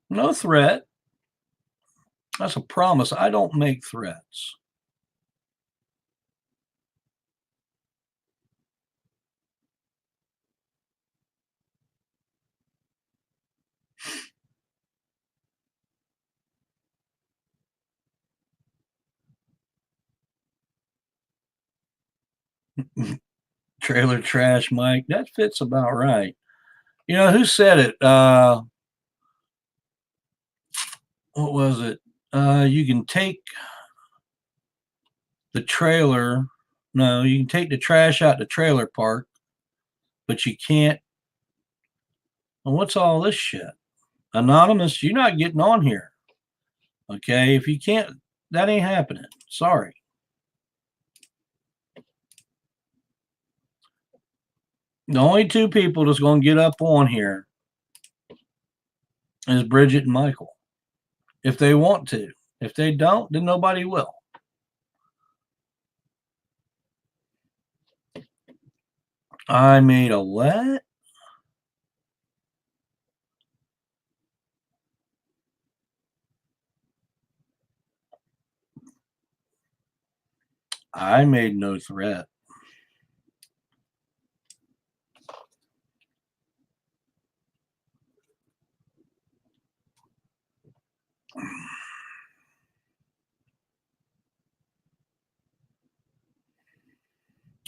[SPEAKER 1] No threat. That's a promise. I don't make threats. Trailer trash, Mike. That fits about right. You know who said it? What was it? You can take the trailer. No, you can take the trash out the trailer park, but you can't. Well, what's all this shit? Anonymous, you're not getting on here. Okay, if you can't, that ain't happening. Sorry. The only two people that's going to get up on here is Bridget and Michael. If they want to. If they don't, then nobody will. I made a what? I made no threat.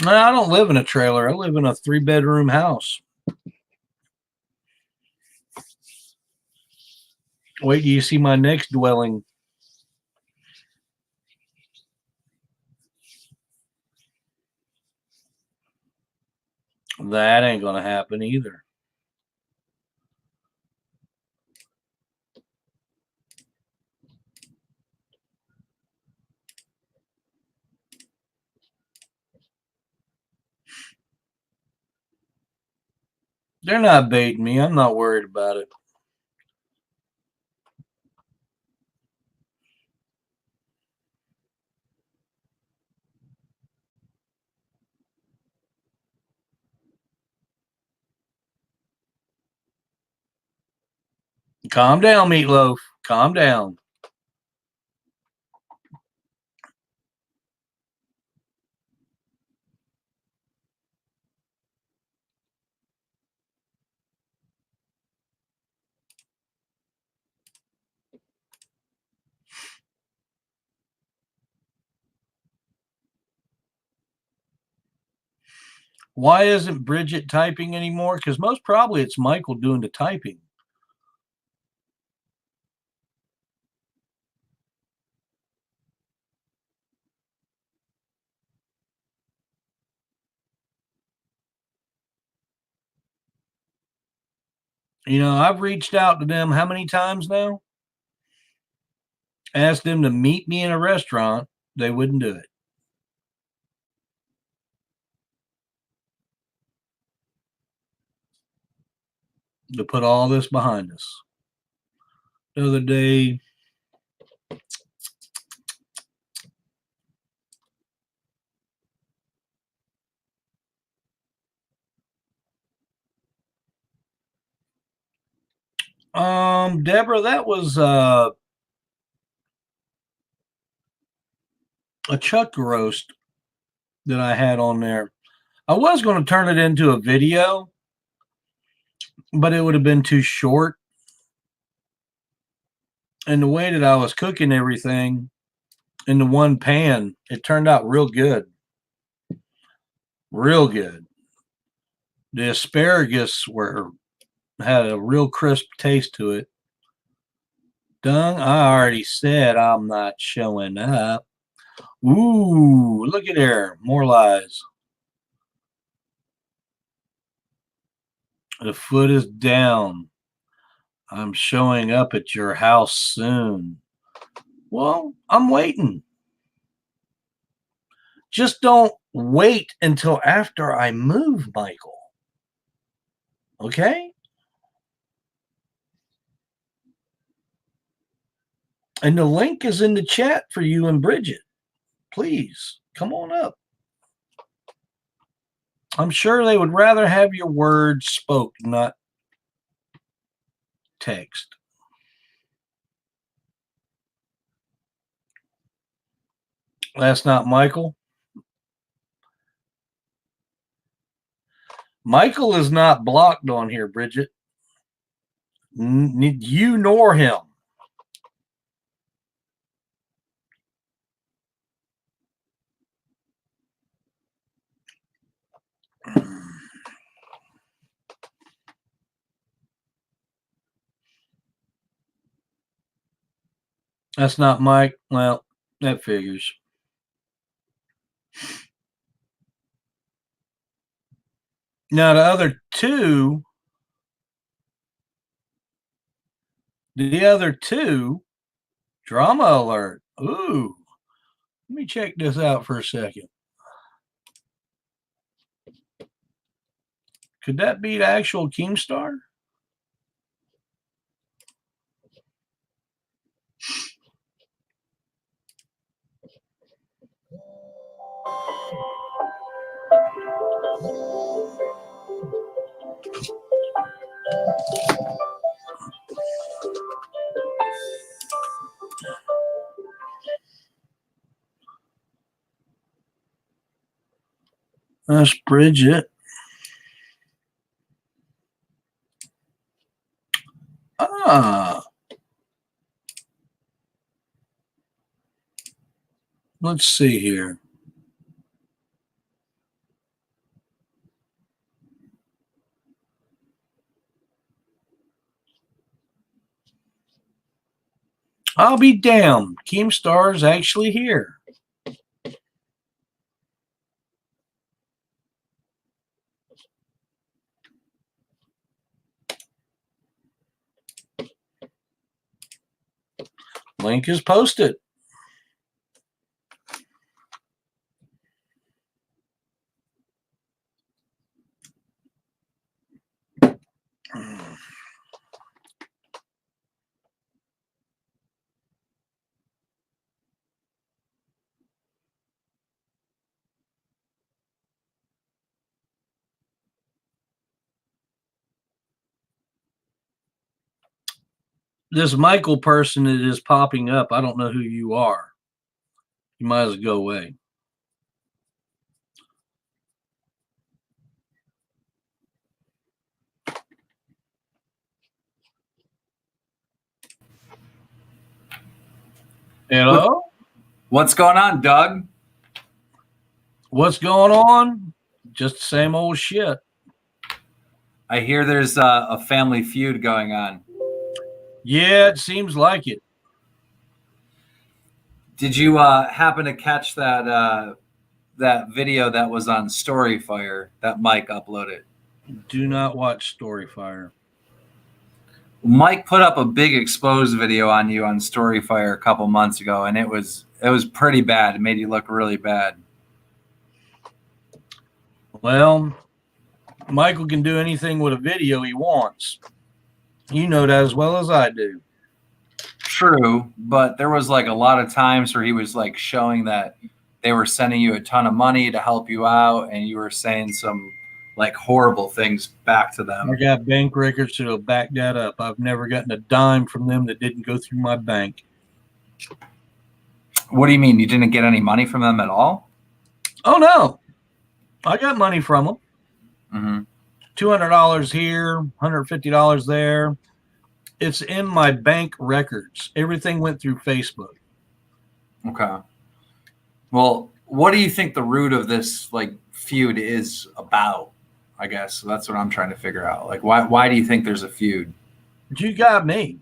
[SPEAKER 1] No, I don't live in a trailer. I live in a 3-bedroom house. Wait till you see my next dwelling. That ain't going to happen either. They're not baiting me. I'm not worried about it. Calm down, Meatloaf. Calm down. Why isn't Bridget typing anymore? Because most probably it's Michael doing the typing. You know, I've reached out to them how many times now? Asked them to meet me in a restaurant. They wouldn't do it. To put all this behind us. The other day, Deborah, that was a chuck roast that I had on there. I was going to turn it into a video, but it would have been too short. And the way that I was cooking everything in the one pan, it turned out real good. Real good. The asparagus had a real crisp taste to it. Dung, I already said I'm not showing up. Ooh, look at there. More lies. The foot is down. I'm showing up at your house soon. Well, I'm waiting. Just don't wait until after I move, Michael. Okay? And the link is in the chat for you and Bridget. Please come on up. I'm sure they would rather have your words spoke, not text. That's not Michael. Michael is not blocked on here, Bridget. You nor him. That's not Mike. Well, that figures. Now, the other two, drama alert. Ooh, let me check this out for a second. Could that be the actual KEEMSTAR? That's Bridget. Let's see here. I'll be damned. KEEMSTAR is actually here. Link is posted. This Michael person that is popping up, I don't know who you are. You might as well go away. Hello?
[SPEAKER 2] What's going on, Doug?
[SPEAKER 1] What's going on? Just the same old shit.
[SPEAKER 2] I hear there's a family feud going on.
[SPEAKER 1] Yeah, it seems like it.
[SPEAKER 2] Did you happen to catch that video that was on Storyfire that Mike uploaded?
[SPEAKER 1] Do not watch Storyfire.
[SPEAKER 2] Mike put up a big exposed video on you on Storyfire a couple months ago, and it was pretty bad. It made you look really bad.
[SPEAKER 1] Well, Michael can do anything with a video he wants. You know that as well as I do.
[SPEAKER 2] True, but there was like a lot of times where he was like showing that they were sending you a ton of money to help you out, and you were saying some like horrible things back to them.
[SPEAKER 1] I got bank records that'll back that up. I've never gotten a dime from them that didn't go through my bank.
[SPEAKER 2] What do you mean? You didn't get any money from them at all?
[SPEAKER 1] Oh, no. I got money from them.
[SPEAKER 2] Mm-hmm.
[SPEAKER 1] $200 here, $150 there. It's in my bank records. Everything went through Facebook.
[SPEAKER 2] Okay. Well, what do you think the root of this like feud is about? I guess so that's what I'm trying to figure out. Like, why do you think there's a feud?
[SPEAKER 1] You got me.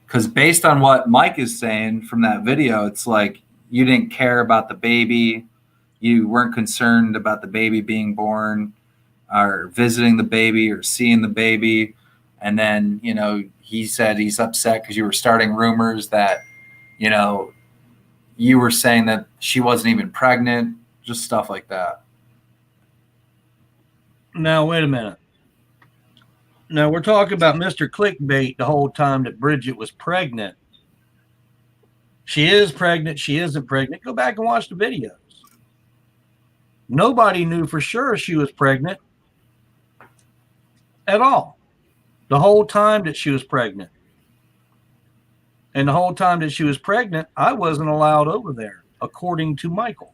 [SPEAKER 2] Because based on what Mike is saying from that video, it's like you didn't care about the baby. You weren't concerned about the baby being born or visiting the baby or seeing the baby. And then, you know, he said he's upset because you were starting rumors that, you know, you were saying that she wasn't even pregnant, just stuff like that.
[SPEAKER 1] Now, wait a minute. Now, we're talking about Mr. Clickbait the whole time that Bridget was pregnant. She is pregnant. She isn't pregnant. Go back and watch the videos. Nobody knew for sure she was pregnant at all. The whole time that she was pregnant. And the whole time that she was pregnant, I wasn't allowed over there, according to Michael.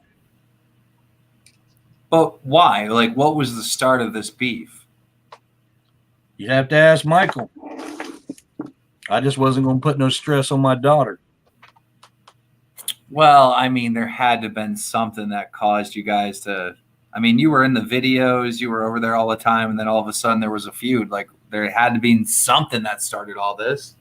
[SPEAKER 2] But why? Like, what was the start of this beef?
[SPEAKER 1] You'd have to ask Michael. I just wasn't going to put no stress on my daughter.
[SPEAKER 2] Well, I mean, there had to have been something that caused you guys to. I mean, you were in the videos, you were over there all the time, and then all of a sudden there was a feud. Like, there had to be something that started all this.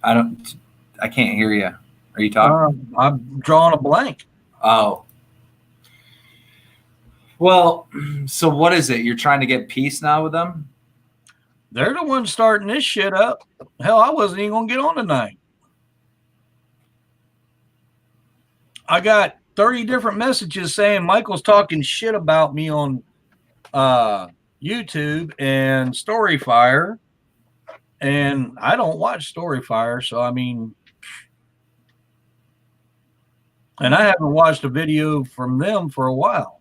[SPEAKER 2] I can't hear you. Are you talking?
[SPEAKER 1] I'm drawing a blank.
[SPEAKER 2] Oh. Well, so what is it? You're trying to get peace now with them?
[SPEAKER 1] They're the ones starting this shit up. Hell, I wasn't even going to get on tonight. I got 30 different messages saying Michael's talking shit about me on YouTube and Storyfire. And I don't watch Storyfire, so I mean, and I haven't watched a video from them for a while.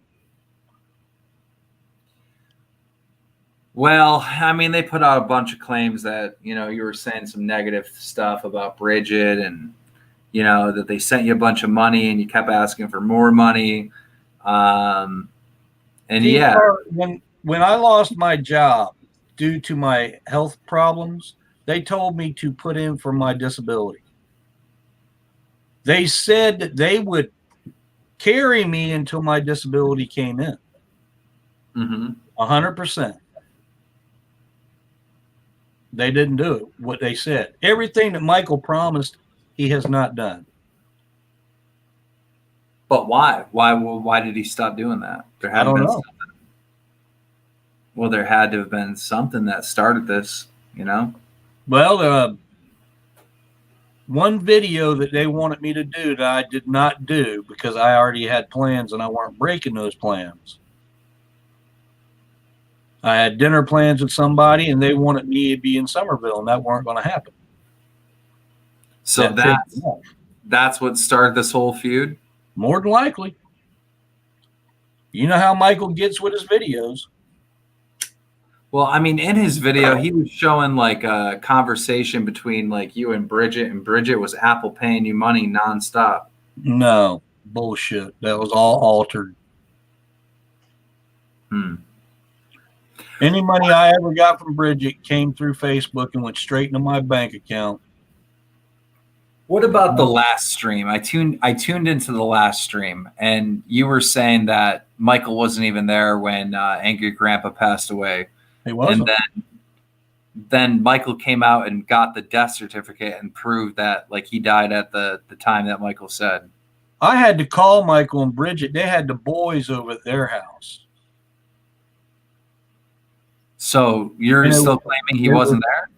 [SPEAKER 2] Well, I mean, they put out a bunch of claims that, you know, you were saying some negative stuff about Bridget and, you know, that they sent you a bunch of money and you kept asking for more money. And yeah.
[SPEAKER 1] When I lost my job due to my health problems, they told me to put in for my disability. They said that they would carry me until my disability came in. 100%. They didn't do it, what they said. Everything that Michael promised, he has not done.
[SPEAKER 2] But why? Why did he stop doing that?
[SPEAKER 1] I don't know.
[SPEAKER 2] Well, there had to have been something that started this, you know?
[SPEAKER 1] Well, one video that they wanted me to do that I did not do because I already had plans and I weren't breaking those plans. I had dinner plans with somebody and they wanted me to be in Somerville and that weren't going to happen.
[SPEAKER 2] So that's what started this whole feud?
[SPEAKER 1] More than likely. You know how Michael gets with his videos.
[SPEAKER 2] Well, I mean, in his video, he was showing like a conversation between like you and Bridget was Apple paying you money nonstop.
[SPEAKER 1] No, bullshit. That was all altered. Any money I ever got from Bridget came through Facebook and went straight into my bank account.
[SPEAKER 2] What about the last stream? I tuned into the last stream, and you were saying that Michael wasn't even there when Angry Grandpa passed away.
[SPEAKER 1] He wasn't.
[SPEAKER 2] And then Michael came out and got the death certificate and proved that like he died at the time that Michael said.
[SPEAKER 1] I had to call Michael and Bridget. They had the boys over at their house.
[SPEAKER 2] So you're still claiming he wasn't there?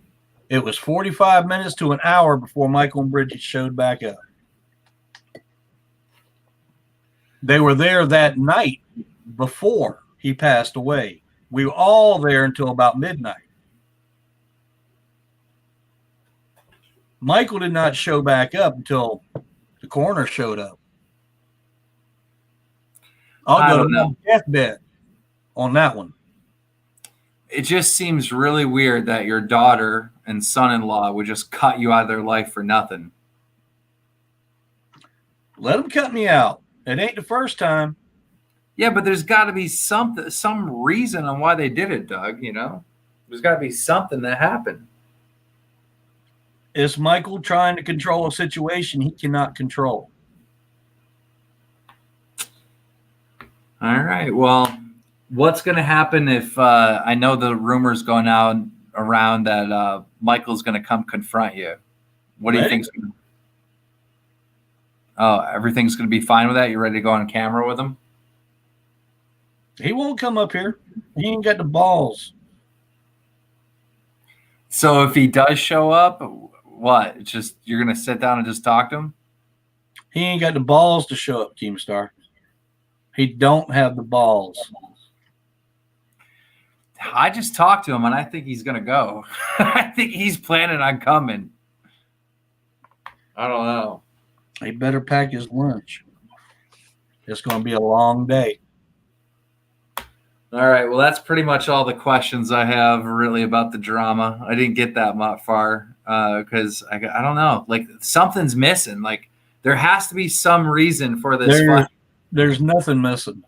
[SPEAKER 1] It was 45 minutes to an hour before Michael and Bridget showed back up. They were there that night before he passed away. We were all there until about midnight. Michael did not show back up until the coroner showed up. I'll go to my deathbed on that one.
[SPEAKER 2] It just seems really weird that your daughter and son-in-law would just cut you out of their life for nothing.
[SPEAKER 1] Let them cut me out. It ain't the first time.
[SPEAKER 2] Yeah, but there's got to be some reason on why they did it, Doug, you know? There's got to be something that happened.
[SPEAKER 1] Is Michael trying to control a situation he cannot control?
[SPEAKER 2] All right. Well, what's going to happen if I know the rumors going out around that Michael's going to come confront you? What do you think? Oh, everything's going to be fine with that? You ready to go on camera with him?
[SPEAKER 1] He won't come up here. He ain't got the balls.
[SPEAKER 2] So if he does show up, what? It's just you're going to sit down and just talk to him?
[SPEAKER 1] He ain't got the balls to show up, KEEMSTAR. He don't have the balls.
[SPEAKER 2] I just talked to him, and I think he's going to go. I think he's planning on coming. I don't know.
[SPEAKER 1] He better pack his lunch. It's going to be a long day.
[SPEAKER 2] All right. Well, that's pretty much all the questions I have really about the drama. I didn't get that much far because I don't know. Like something's missing. Like there has to be some reason for this fight.
[SPEAKER 1] There's nothing missing.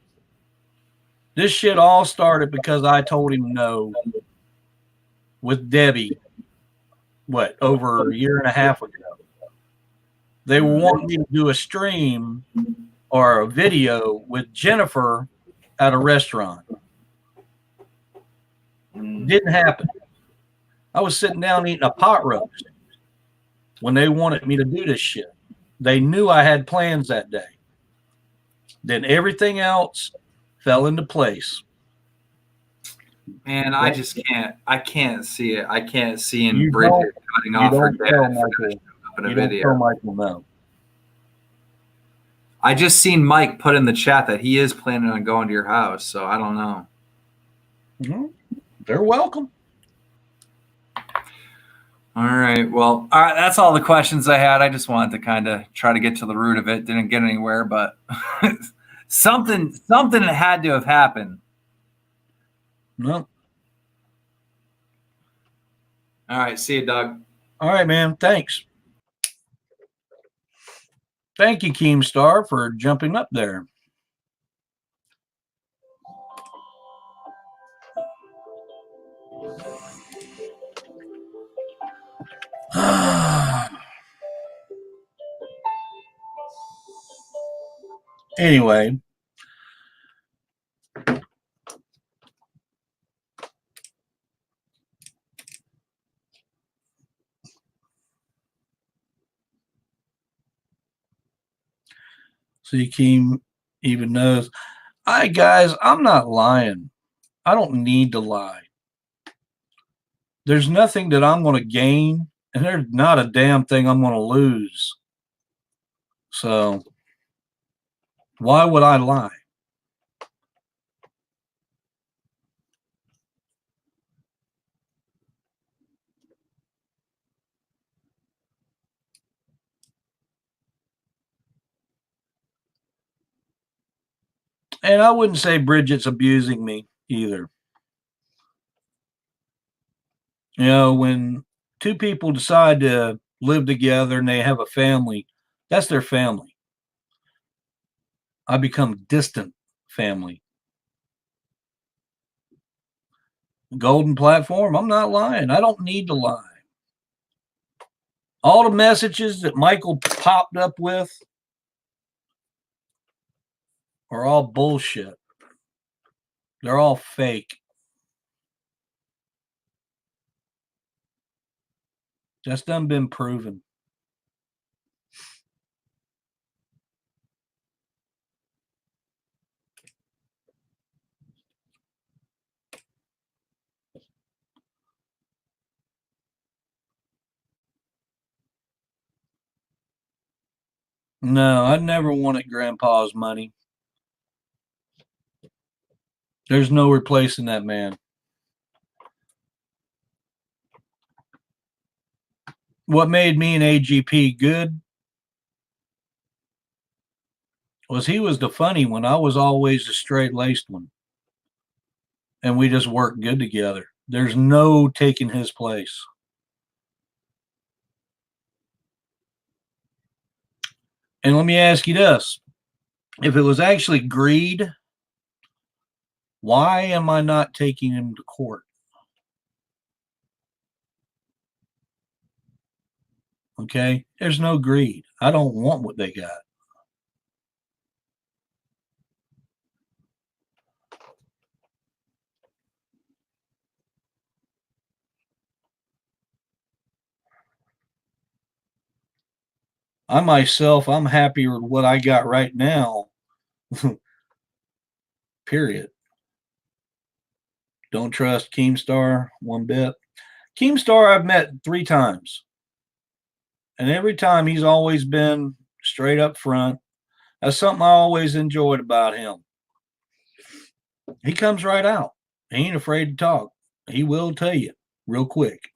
[SPEAKER 1] This shit all started because I told him no with Debbie, over a year and a half ago. They were wanting me to do a stream or a video with Jennifer at a restaurant. Didn't happen. I was sitting down eating a pot roast when they wanted me to do this shit. They knew I had plans that day. Then everything else fell into place.
[SPEAKER 2] Man, I just can't. I can't see it. I can't see Bridget cutting off her dad in a video.
[SPEAKER 1] Don't tell Michael no.
[SPEAKER 2] I just seen Mike put in the chat that he is planning on going to your house, so I don't know.
[SPEAKER 1] Mm-hmm. They're welcome.
[SPEAKER 2] All right. Well, all right. That's all the questions I had. I just wanted to kind of try to get to the root of it. Didn't get anywhere, but something had to have happened.
[SPEAKER 1] No.
[SPEAKER 2] All right. See you, Doug.
[SPEAKER 1] All right, man. Thanks. Thank you, KEEMSTAR, for jumping up there. Anyway. See, Keem even knows. Hi, guys. I'm not lying. I don't need to lie. There's nothing that I'm going to gain, and there's not a damn thing I'm going to lose. So, why would I lie? And I wouldn't say Bridget's abusing me either. You know, when two people decide to live together and they have a family, that's their family. I become distant family. Golden platform, I'm not lying. I don't need to lie. All the messages that Michael popped up with are all bullshit. They're all fake. That's done been proven. No, I never wanted Grandpa's money. There's no replacing that man. What made me an AGP good was he was the funny one. I was always the straight-laced one. And we just worked good together. There's no taking his place. And let me ask you this. If it was actually greed, why am I not taking him to court? Okay? There's no greed. I don't want what they got. I myself, I'm happier with what I got right now. Period. Don't trust KEEMSTAR one bit. KEEMSTAR I've met 3 times. And every time he's always been straight up front. That's something I always enjoyed about him. He comes right out. He ain't afraid to talk. He will tell you real quick.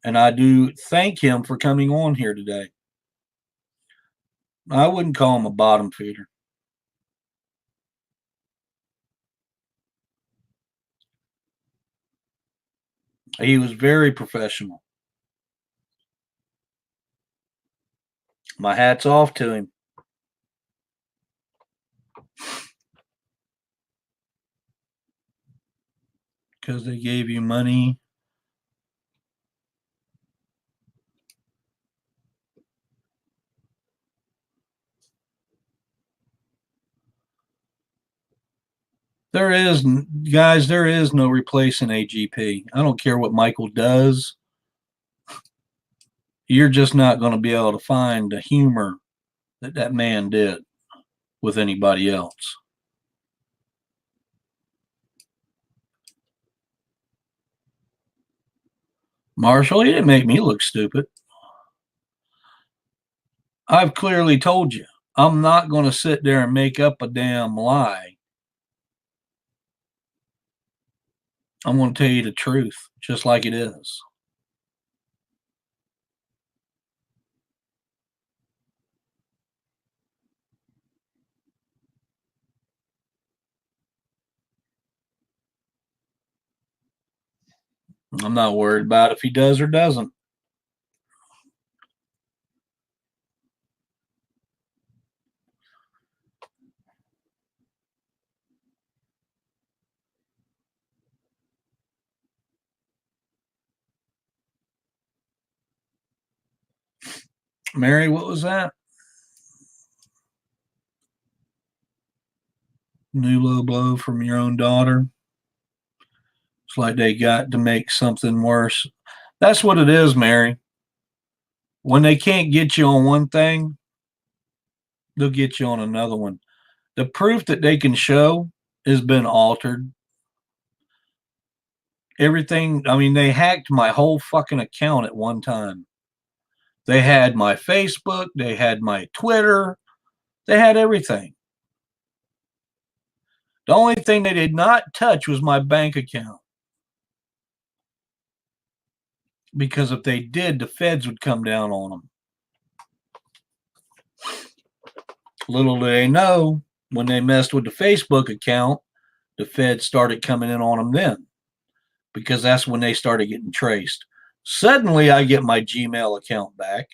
[SPEAKER 1] And I do thank him for coming on here today. I wouldn't call him a bottom feeder. He was very professional. My hat's off to him. Because they gave you money. There is, guys, there is no replacing AGP. I don't care what Michael does. You're just not going to be able to find the humor that that man did with anybody else. Marshall, he didn't make me look stupid. I've clearly told you, I'm not going to sit there and make up a damn lie. I'm going to tell you the truth, just like it is. I'm not worried about if he does or doesn't. Mary, what was that? New low blow from your own daughter. It's like they got to make something worse. That's what it is, Mary. When they can't get you on one thing, they'll get you on another one. The proof that they can show has been altered. Everything, I mean, they hacked my whole fucking account at one time. They had my Facebook, they had my Twitter, they had everything. The only thing they did not touch was my bank account. Because if they did, the feds would come down on them. Little do they know, when they messed with the Facebook account, the feds started coming in on them then. Because that's when they started getting traced. Suddenly, I get my Gmail account back.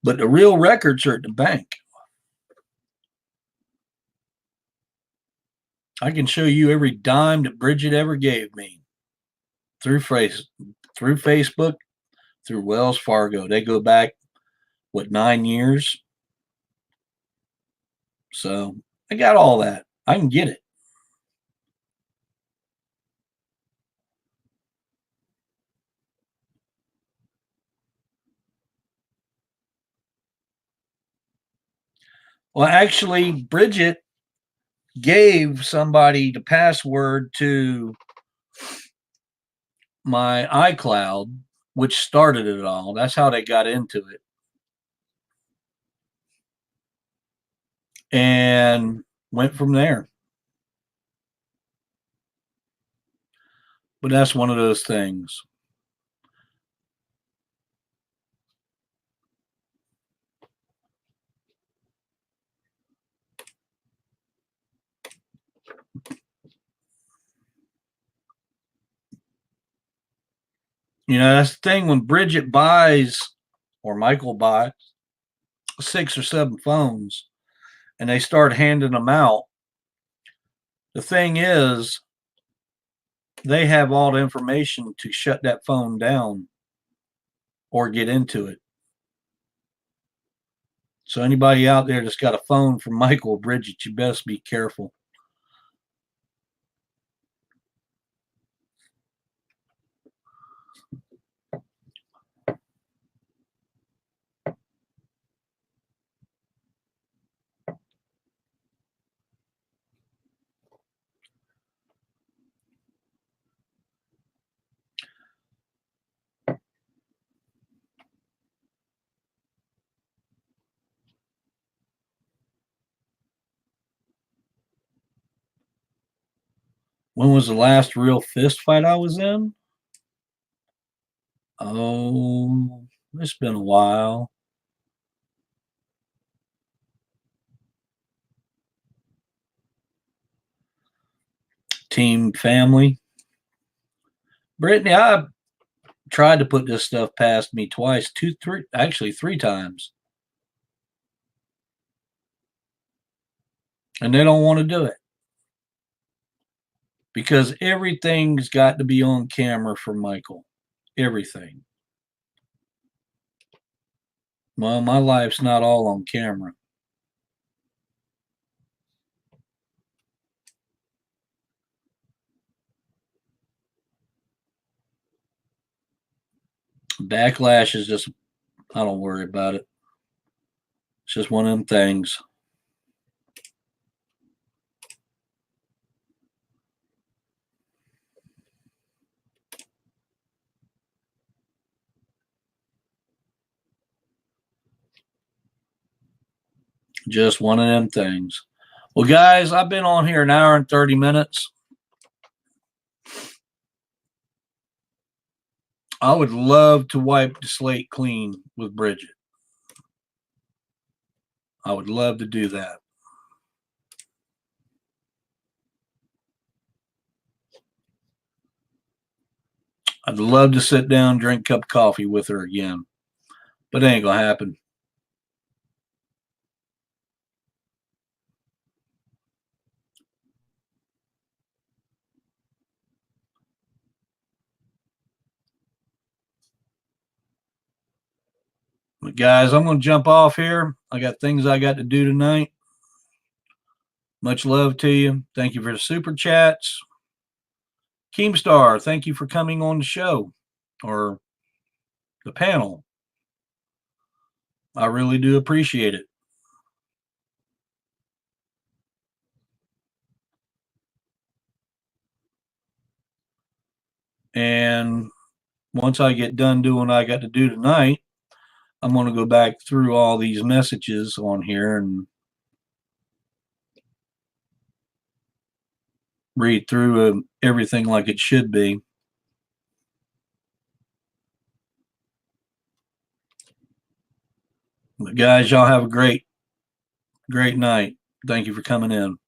[SPEAKER 1] But the real records are at the bank. I can show you every dime that Bridget ever gave me through Facebook, through Wells Fargo. They go back, what, 9 years? So I got all that. I can get it. Well, actually, Bridget gave somebody the password to my iCloud, which started it all. That's how they got into it. And went from there. But that's one of those things. You know, that's the thing when Bridget buys or Michael buys 6 or 7 phones and they start handing them out. The thing is, they have all the information to shut that phone down or get into it. So anybody out there that's got a phone from Michael or Bridget, you best be careful. When was the last real fist fight I was in? Oh, it's been a while. Team family. Brittany, I tried to put this stuff past me twice, actually three times. And they don't want to do it. Because everything's got to be on camera for Michael. Everything. Well, my life's not all on camera. Backlash is just, I don't worry about it. It's just one of them things. Just one of them things. Well, guys, I've been on here an hour and 30 minutes. I would love to wipe the slate clean with Bridget. I would love to do that. I'd love to sit down, drink a cup of coffee with her again, but it ain't gonna happen. But guys, I'm gonna jump off here. I got things I got to do tonight. Much love to you. Thank you for the super chats. KEEMSTAR, thank you for coming on the show or the panel. I really do appreciate it. And once I get done doing what I got to do tonight, I'm going to go back through all these messages on here and read through everything like it should be. But guys, y'all have a great night. Thank you for coming in.